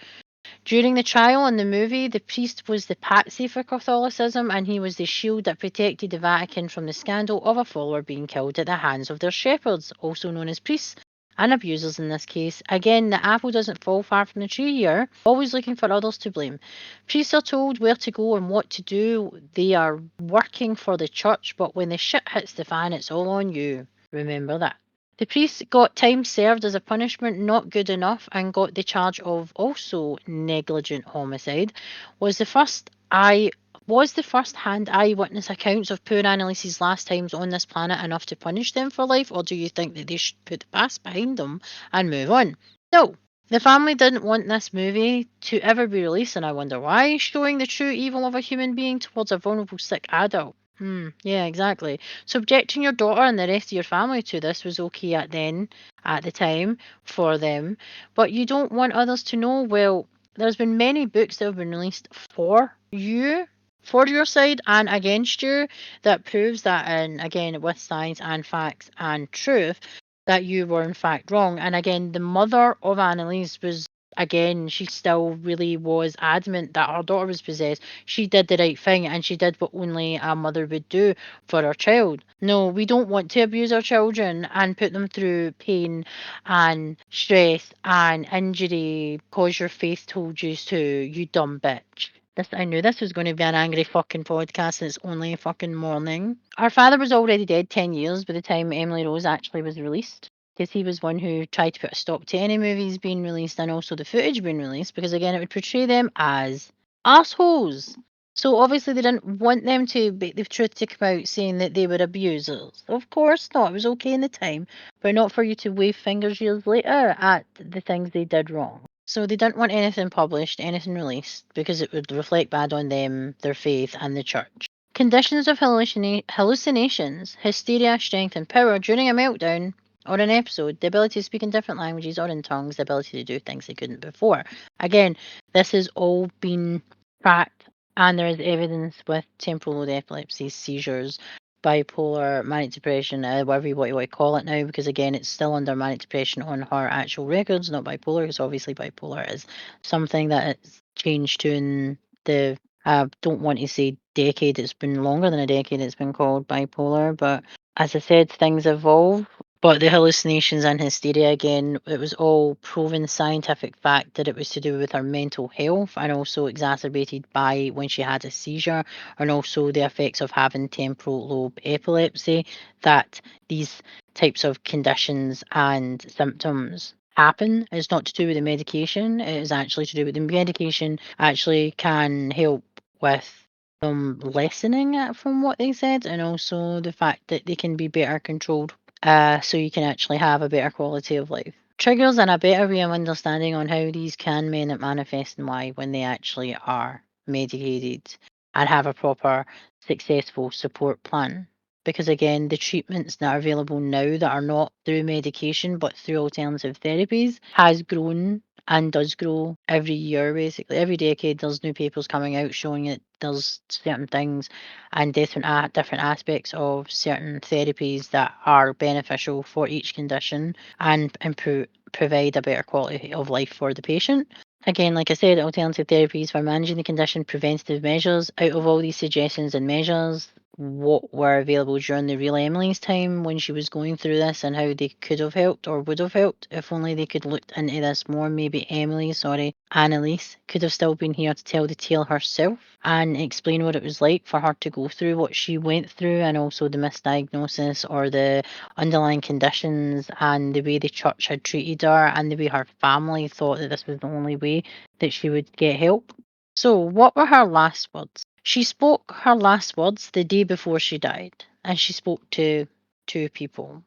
During the trial in the movie, the priest was the patsy for Catholicism, and he was the shield that protected the Vatican from the scandal of a follower being killed at the hands of their shepherds, also known as priests and abusers in this case. Again, the apple doesn't fall far from the tree here, always looking for others to blame. Priests are told where to go and what to do. They are working for the church, but when the shit hits the fan, it's all on you. Remember that. The priest got time served as a punishment not good enough and got the charge of also negligent homicide. Was the first eye was the first-hand eyewitness accounts of poor Annelise's last times on this planet enough to punish them for life, or do you think that they should put the past behind them and move on? No. The family didn't want this movie to ever be released, and I wonder why, showing the true evil of a human being towards a vulnerable sick adult. Yeah, exactly. Subjecting your daughter and the rest of your family to this was okay at the time, for them, but you don't want others to know. Well, there's been many books that have been released for your side and against you, that proves that, and again, with science and facts and truth, that you were in fact wrong. And again, the mother of Annalise was, again, she still really was adamant that her daughter was possessed. She did the right thing and she did what only a mother would do for her child. No, we don't want to abuse our children and put them through pain and stress and injury because your faith told you to, you dumb bitch. This, I knew this was going to be an angry fucking podcast and it's only a fucking morning. Our father was already dead 10 years by the time Emily Rose actually was released, because he was one who tried to put a stop to any movies being released and also the footage being released, because again, it would portray them as assholes. So obviously they didn't want them to be the truth to come out saying that they were abusers. Of course not. It was okay in the time, but not for you to wave fingers years later at the things they did wrong. So they didn't want anything published, anything released, because it would reflect bad on them, their faith, and the church. Conditions of hallucinations, hysteria, strength, and power during a meltdown or an episode, the ability to speak in different languages or in tongues, the ability to do things they couldn't before. Again, this has all been tracked, and there is evidence with temporal lobe epilepsy, seizures, bipolar, manic depression, whatever you want to call it now, because again, it's still under manic depression on her actual records, not bipolar, because obviously bipolar is something that it's changed to in the, I don't want to say decade, it's been longer than a decade, it's been called bipolar, but as I said, things evolve. But the hallucinations and hysteria, again, it was all proven scientific fact that it was to do with her mental health and also exacerbated by when she had a seizure, and also the effects of having temporal lobe epilepsy, that these types of conditions and symptoms happen. It's not to do with the medication, it is actually to do with the medication actually can help with them lessening it from what they said, and also the fact that they can be better controlled, so you can actually have a better quality of life. Triggers and a better way of understanding on how these can manifest and why when they actually are medicated and have a proper successful support plan. Because again, the treatments that are available now that are not through medication but through alternative therapies has grown and does grow every year, basically. Every decade there's new papers coming out showing that there's certain things and different aspects of certain therapies that are beneficial for each condition and provide a better quality of life for the patient. Again, like I said, alternative therapies for managing the condition, preventative measures. Out of all these suggestions and measures, what were available during the real Emily's time when she was going through this and how they could have helped or would have helped if only they could looked into this more. Maybe Annelise could have still been here to tell the tale herself and explain what it was like for her to go through what she went through, and also the misdiagnosis or the underlying conditions and the way the church had treated her and the way her family thought that this was the only way that she would get help. So, what were her last words? She spoke her last words the day before she died, and she spoke to two people.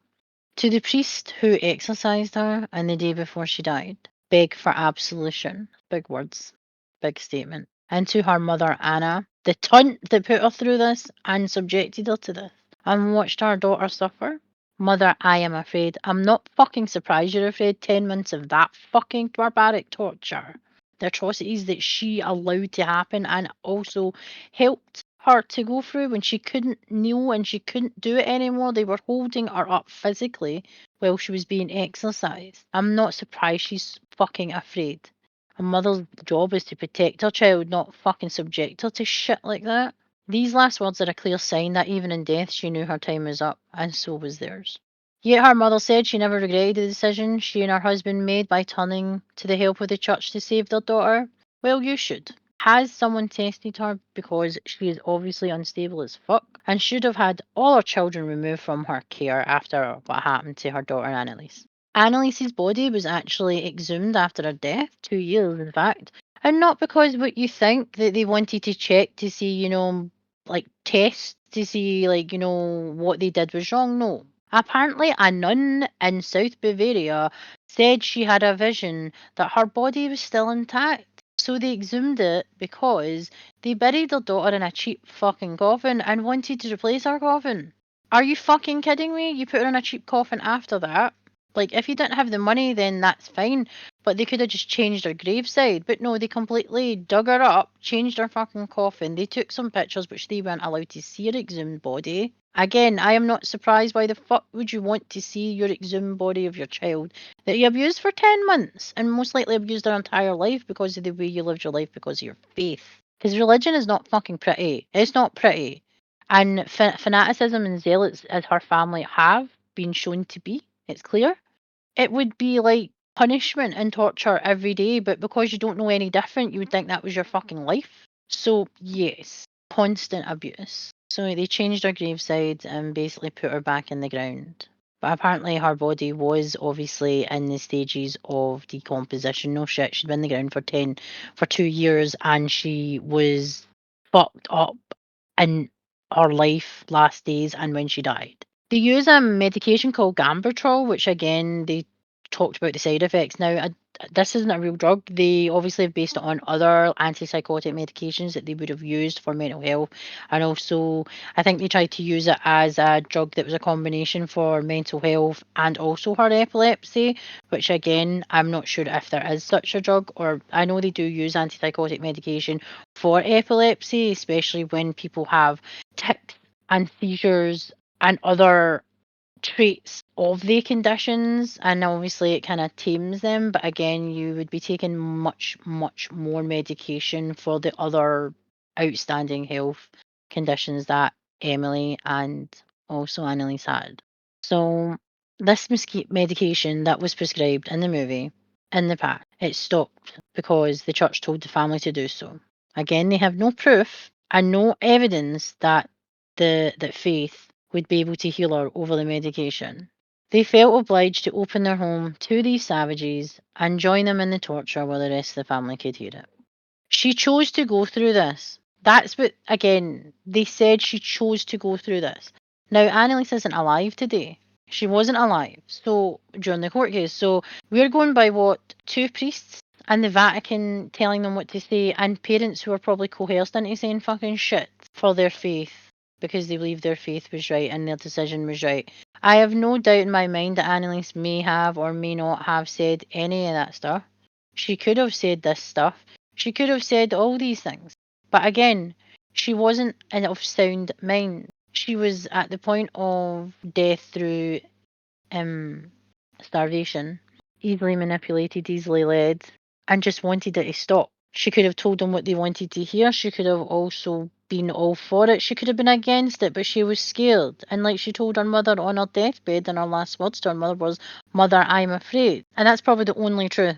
To the priest who exorcised her and the day before she died, beg for absolution. Big words, big statement. And to her mother Anna, the tunt that put her through this and subjected her to this and watched her daughter suffer. Mother, I am afraid. I'm not fucking surprised you're afraid. 10 months of that fucking barbaric torture. The atrocities that she allowed to happen and also helped her to go through when she couldn't kneel and she couldn't do it anymore. They were holding her up physically while she was being exercised. I'm not surprised she's fucking afraid. A mother's job is to protect her child, not fucking subject her to shit like that. These last words are a clear sign that even in death she knew her time was up, and so was theirs. Yet her mother said she never regretted the decision she and her husband made by turning to the help of the church to save their daughter. Well, you should. Has someone tested her because she is obviously unstable as fuck and should have had all her children removed from her care after what happened to her daughter Annelise. Annelise's body was actually exhumed after her death, 2 years in fact, and not because what you think that they wanted to check to see, like test to see, like, what they did was wrong. No. Apparently, a nun in South Bavaria said she had a vision that her body was still intact. So they exhumed it because they buried their daughter in a cheap fucking coffin and wanted to replace her coffin. Are you fucking kidding me? You put her in a cheap coffin after that? Like, if you didn't have the money, then that's fine. But they could have just changed her graveside. But no, they completely dug her up, changed her fucking coffin. They took some pictures, which they weren't allowed to see her exhumed body. Again, I am not surprised. Why the fuck would you want to see your exhumed body of your child that you abused for 10 months and most likely abused their entire life because of the way you lived your life because of your faith? Because religion is not fucking pretty. It's not pretty. And fanaticism and zealots, as her family have been shown to be, it's clear, it would be like punishment and torture every day, but because you don't know any different, you would think that was your fucking life. So, yes, constant abuse. So they changed her graveside and basically put her back in the ground. But apparently her body was obviously in the stages of decomposition. No shit, she'd been in the ground for 2 years and she was fucked up in her life last days and when she died. They use a medication called Gambertrol, which again they talked about the side effects. Now, this isn't a real drug. They obviously have based it on other antipsychotic medications that they would have used for mental health, and also I think they tried to use it as a drug that was a combination for mental health and also her epilepsy. Which again, I'm not sure if there is such a drug, or I know they do use antipsychotic medication for epilepsy, especially when people have tics and seizures and other traits of the conditions, and obviously it kind of tames them, but again you would be taking much more medication for the other outstanding health conditions that Emily and also Annalise had. So this medication that was prescribed in the movie in the past, it stopped because the church told the family to do so. Again, they have no proof and no evidence that that Faith would be able to heal her over the medication. They felt obliged to open their home to these savages and join them in the torture while the rest of the family could hear it. She chose to go through this. That's what, again, they said she chose to go through this. Now, Annalise isn't alive today. She wasn't alive during the court case. So we're going by what two priests and the Vatican telling them what to say, and parents who are probably coerced into saying fucking shit for their faith because they believe their faith was right and their decision was right. I have no doubt in my mind that Annalise may have or may not have said any of that stuff. She could have said this stuff. She could have said all these things. But again, she wasn't in of sound mind. She was at the point of death through um, starvation, easily manipulated, easily led, and just wanted it to stop. She could have told them what they wanted to hear. She could have also been all for it. She could have been against it, but she was scared. And like she told her mother on her deathbed, and her last words to her mother was, "Mother, I'm afraid." And that's probably the only truth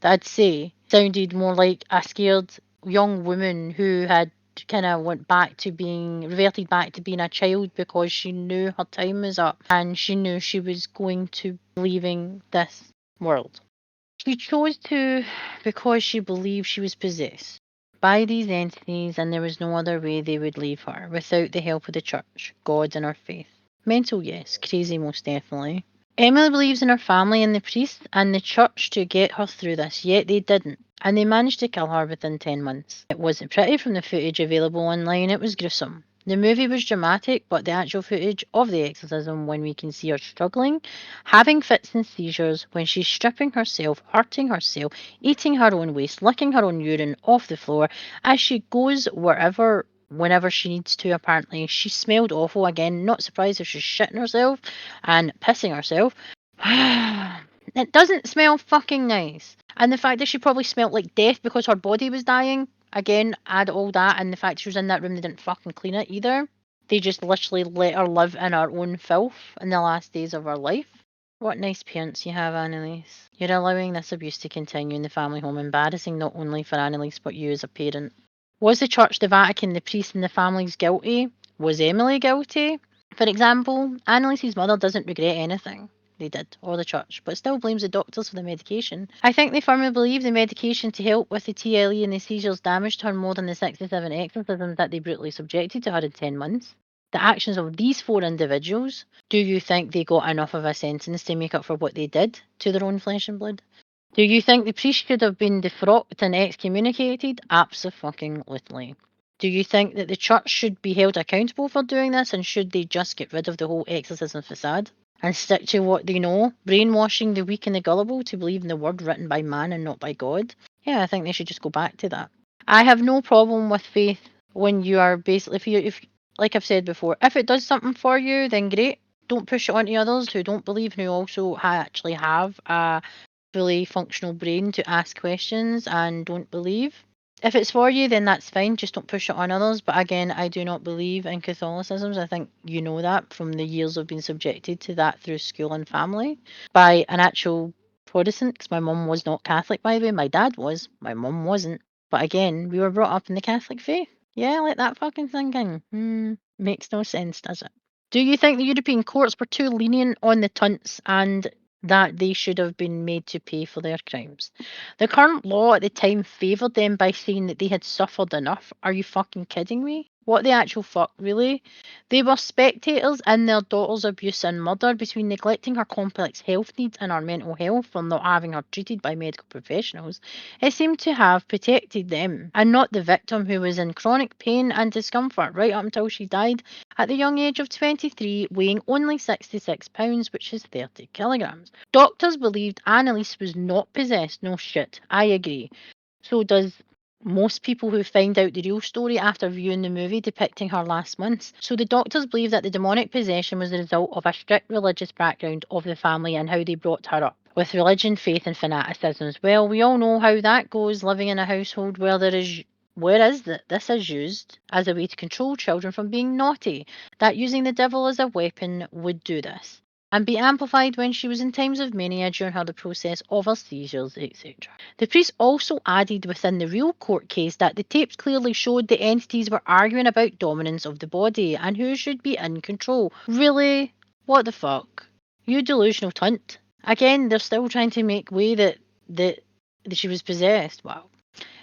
that I'd say sounded more like a scared young woman who had kind of reverted back to being a child because she knew her time was up and she knew she was going to be leaving this world. She chose to because she believed she was possessed by these entities and there was no other way they would leave her without the help of the church, God, and her faith. Mental, yes. Crazy, most definitely. Emily believes in her family and the priest and the church to get her through this, yet they didn't, and they managed to kill her within 10 months. It wasn't pretty from the footage available online, it was gruesome. The movie was dramatic, but the actual footage of the exorcism, when we can see her struggling, having fits and seizures, when she's stripping herself, hurting herself, eating her own waste, licking her own urine off the floor, as she goes whenever she needs to, apparently. She smelled awful again, not surprised if she's shitting herself and pissing herself. It doesn't smell fucking nice. And the fact that she probably smelled like death because her body was dying, again, add all that, and the fact she was in that room, they didn't fucking clean it either. They just literally let her live in her own filth in the last days of her life. What nice parents you have, Annelise. You're allowing this abuse to continue in the family home, embarrassing not only for Annelise but you as a parent. Was the church, the Vatican, the priest and the families guilty? Was Emily guilty? For example, Annelise's mother doesn't regret anything they did, or the church, but still blames the doctors for the medication. I think they firmly believe the medication to help with the TLE and the seizures damaged her more than the 67 exorcisms that they brutally subjected to her in 10 months. The actions of these 4 individuals, do you think they got enough of a sentence to make up for what they did to their own flesh and blood? Do you think the priest should have been defrocked and excommunicated? Absolutely. Do you think that the church should be held accountable for doing this, and should they just get rid of the whole exorcism facade and stick to what they know, brainwashing the weak and the gullible to believe in the word written by man and not by God? Yeah, I think they should just go back to that. I have no problem with faith when you are basically, if like I've said before, if it does something for you, then great. Don't push it onto others who don't believe, who also actually have a fully functional brain to ask questions and don't believe. If it's for you, then that's fine. Just don't push it on others. But again, I do not believe in Catholicism. I think you know that from the years of being subjected to that through school and family by an actual Protestant. Because my mum was not Catholic, by the way. My dad was. My mum wasn't. But again, we were brought up in the Catholic faith. Yeah, let that fucking sink in. Makes no sense, does it? Do you think the European courts were too lenient on the tunts and that they should have been made to pay for their crimes? The current law at the time favoured them by saying that they had suffered enough. Are you fucking kidding me? What the actual fuck, really? They were spectators in their daughter's abuse and murder between neglecting her complex health needs and her mental health for not having her treated by medical professionals. It seemed to have protected them and not the victim who was in chronic pain and discomfort right up until she died at the young age of 23, weighing only 66 pounds, which is 30 kilograms. Doctors believed Annalise was not possessed. No shit, I agree. So does most people who find out the real story after viewing the movie depicting her last months. So the doctors believe that the demonic possession was the result of a strict religious background of the family and how they brought her up with religion, faith, and fanaticism as well. We all know how that goes, living in a household where this is used as a way to control children from being naughty, that using the devil as a weapon would do this and be amplified when she was in times of mania during the process of her seizures, etc. The priest also added within the real court case that the tapes clearly showed the entities were arguing about dominance of the body and who should be in control. Really? What the fuck? You delusional tunt. Again, they're still trying to make way that she was possessed. Wow.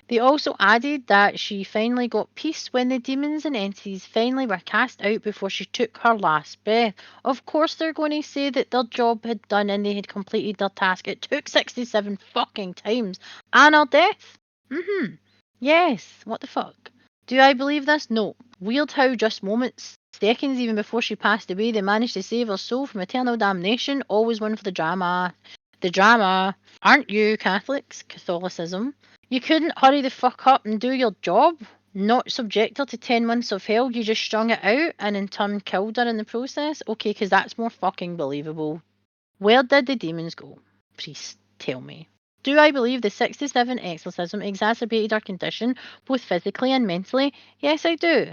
They also added that she finally got peace when the demons and entities finally were cast out before she took her last breath. Of course, they're going to say that their job had done and they had completed their task. It took 67 fucking times. And her death? Yes. What the fuck? Do I believe this? No. Weird how just moments, seconds even before she passed away, they managed to save her soul from eternal damnation. Always one for the drama. The drama. Aren't you Catholics? Catholicism. You couldn't hurry the fuck up and do your job? Not subject her to 10 months of hell, you just strung it out and in turn killed her in the process? Okay, because that's more fucking believable. Where did the demons go? Please tell me. Do I believe the 67 exorcism exacerbated her condition, both physically and mentally? Yes, I do.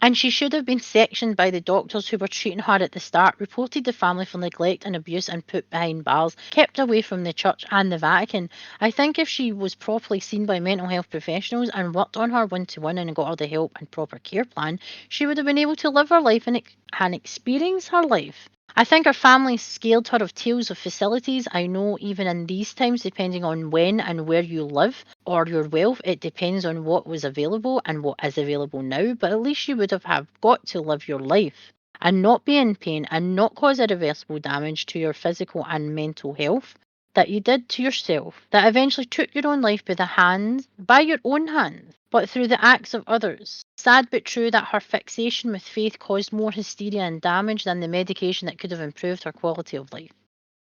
And she should have been sectioned by the doctors who were treating her at the start, reported the family for neglect and abuse and put behind bars, kept away from the church and the Vatican. I think if she was properly seen by mental health professionals and worked on her one-to-one and got her the help and proper care plan, she would have been able to live her life and experience her life. I think her family scared her of tales of facilities. I know even in these times, depending on when and where you live or your wealth, it depends on what was available and what is available now, but at least you would have got to live your life and not be in pain and not cause irreversible damage to your physical and mental health that you did to yourself, that eventually took your own life by your own hands, but through the acts of others. Sad but true that her fixation with faith caused more hysteria and damage than the medication that could have improved her quality of life.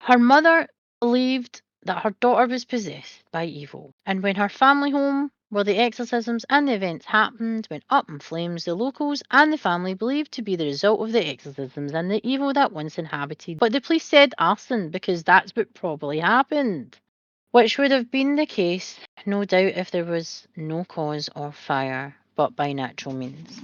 Her mother believed that her daughter was possessed by evil, and when her family home, where the exorcisms and the events happened, went up in flames, the locals and the family believed to be the result of the exorcisms and the evil that once inhabited. But the police said arson because that's what probably happened, which would have been the case, no doubt, if there was no cause or fire, but by natural means.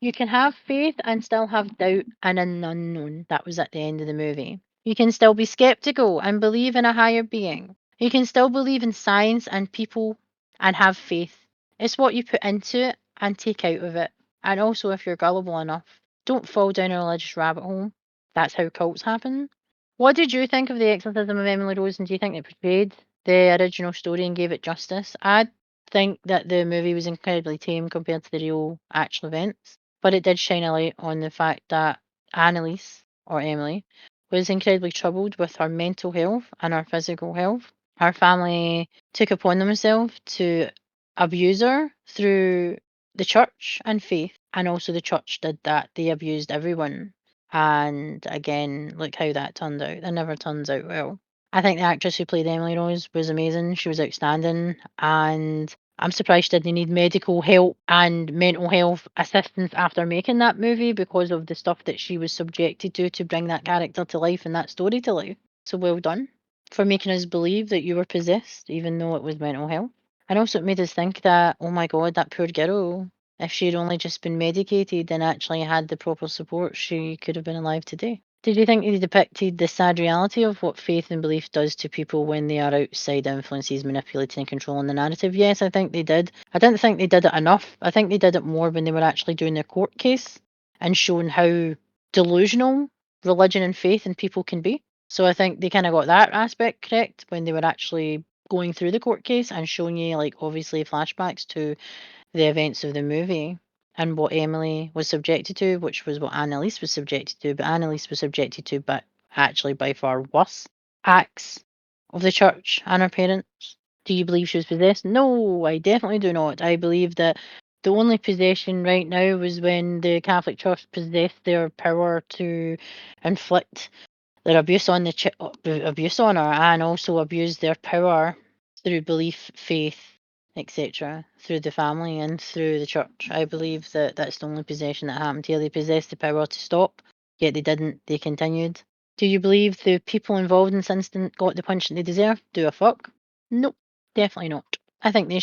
You can have faith and still have doubt and an unknown. That was at the end of the movie. You can still be skeptical and believe in a higher being. You can still believe in science and people and have faith. It's what you put into it and take out of it. And also, if you're gullible enough, don't fall down a religious rabbit hole. That's how cults happen. What did you think of The Exorcism of Emily Rose, and do you think it portrayed the original story and gave it justice? I think that the movie was incredibly tame compared to the real actual events, but it did shine a light on the fact that Annalise, or Emily, was incredibly troubled with her mental health and her physical health. Her family took upon themselves to abuse her through the church and faith, and also the church did that. They abused everyone. And again, look how that turned out. That never turns out well. I think the actress who played Emily Rose was amazing. She was outstanding. And I'm surprised she didn't need medical help and mental health assistance after making that movie because of the stuff that she was subjected to bring that character to life and that story to life. So well done for making us believe that you were possessed, even though it was mental health. And also, it made us think that, oh my God, that poor girl, if she'd only just been medicated and actually had the proper support, she could have been alive today. Did you think they depicted the sad reality of what faith and belief does to people when they are outside influences manipulating and controlling the narrative? Yes, I think they did. I didn't think they did it enough. I think they did it more when they were actually doing their court case and showing how delusional religion and faith and people can be. So I think they kind of got that aspect correct when they were actually going through the court case and showing you, like, obviously flashbacks to the events of the movie and what Emily was subjected to, which was what Annalise was subjected to, but Annalise was subjected to, but actually by far worse acts of the church and her parents. Do you believe she was possessed? No, I definitely do not. I believe that the only possession right now was when the Catholic Church possessed their power to inflict their abuse on abuse on her, and also abuse their power through belief, faith, etc., through the family and through the church. I believe that that's the only possession that happened here. They possessed the power to stop, yet they didn't. They continued. Do you believe the people involved in this incident got the punishment they deserved? Do a fuck? Nope, definitely not. I think they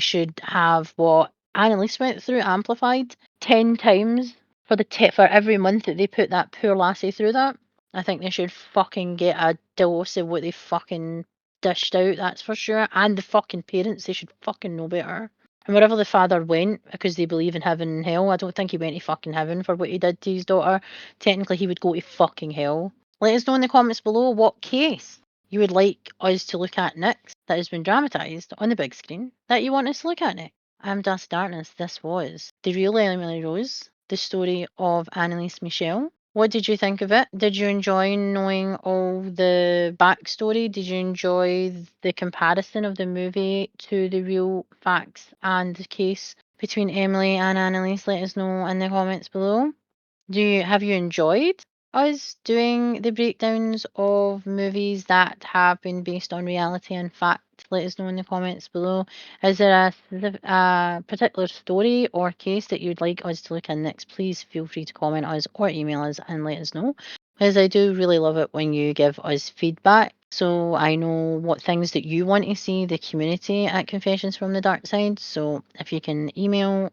should have what Annalise went through amplified 10 times for every month that they put that poor lassie through that. I think they should fucking get a dose of what they fucking dished out, that's for sure. And the fucking parents, they should fucking know better. And wherever the father went, because they believe in heaven and hell, I don't think he went to fucking heaven for what he did to his daughter. Technically, he would go to fucking hell. Let us know in the comments below what case you would like us to look at next that has been dramatised on the big screen that you want us to look at next. I'm Dust Darkness. This was The Real Emily Rose, the story of Annelise Michele. What did you think of it? Did you enjoy knowing all the backstory? Did you enjoy the comparison of the movie to the real facts and the case between Emily and Annalise? Let us know in the comments below. Have you enjoyed us doing the breakdowns of movies that have been based on reality and fact? Let us know in the comments below. Is there a particular story or case that you'd like us to look at next? Please feel free to comment us or email us and let us know. As I do really love it when you give us feedback, so I know what things that you want to see the community at Confessions from the Dark Side. So if you can email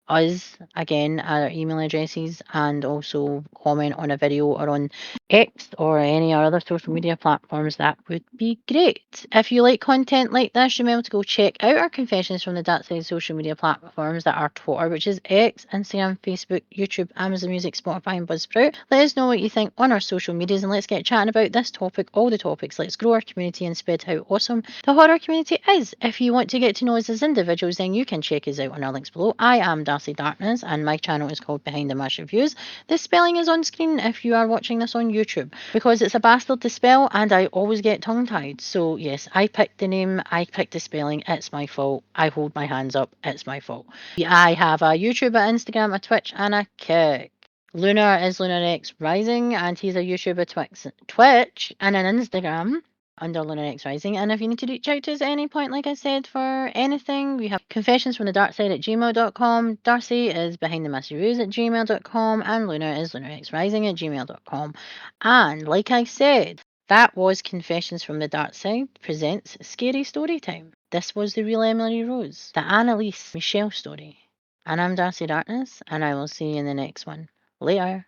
us again at our email addresses and also comment on a video or on X or any other social media platforms, that would be great. If you like content like this, remember to go check out our Confessions from the Dark Side social media platforms that are Twitter, which is X, Instagram, Facebook, YouTube, Amazon Music, Spotify and Buzzsprout. Let us know what you think on our social medias and let's get chatting about this topic, all the topics. Let's grow our community and spread how awesome the horror community is. If you want to get to know us as individuals, then you can check us out on our links below. I am Darcy Darkness and my channel is called Behind the Mash Reviews. The spelling is on screen if you are watching this on YouTube because it's a bastard to spell and I always get tongue-tied. So yes, I picked the name, I picked the spelling, it's my fault. I hold my hands up, it's my fault. I have a YouTube, a Instagram, a Twitch and a Kick. Lunar is Lunar X Rising and he's a YouTuber, Twitch and an Instagram under Lunar X Rising. And if you need to reach out to us at any point, like I said, for anything, we have confessions from the dark side at gmail.com. Darcy is behind the mask reviews at gmail.com. And Lunar is Lunar X Rising at gmail.com. And like I said, that was Confessions from the Dark Side presents Scary Story Time. This was the real Emily Rose, the Annalise Michele story. And I'm Darcy Darkness, and I will see you in the next one. Later.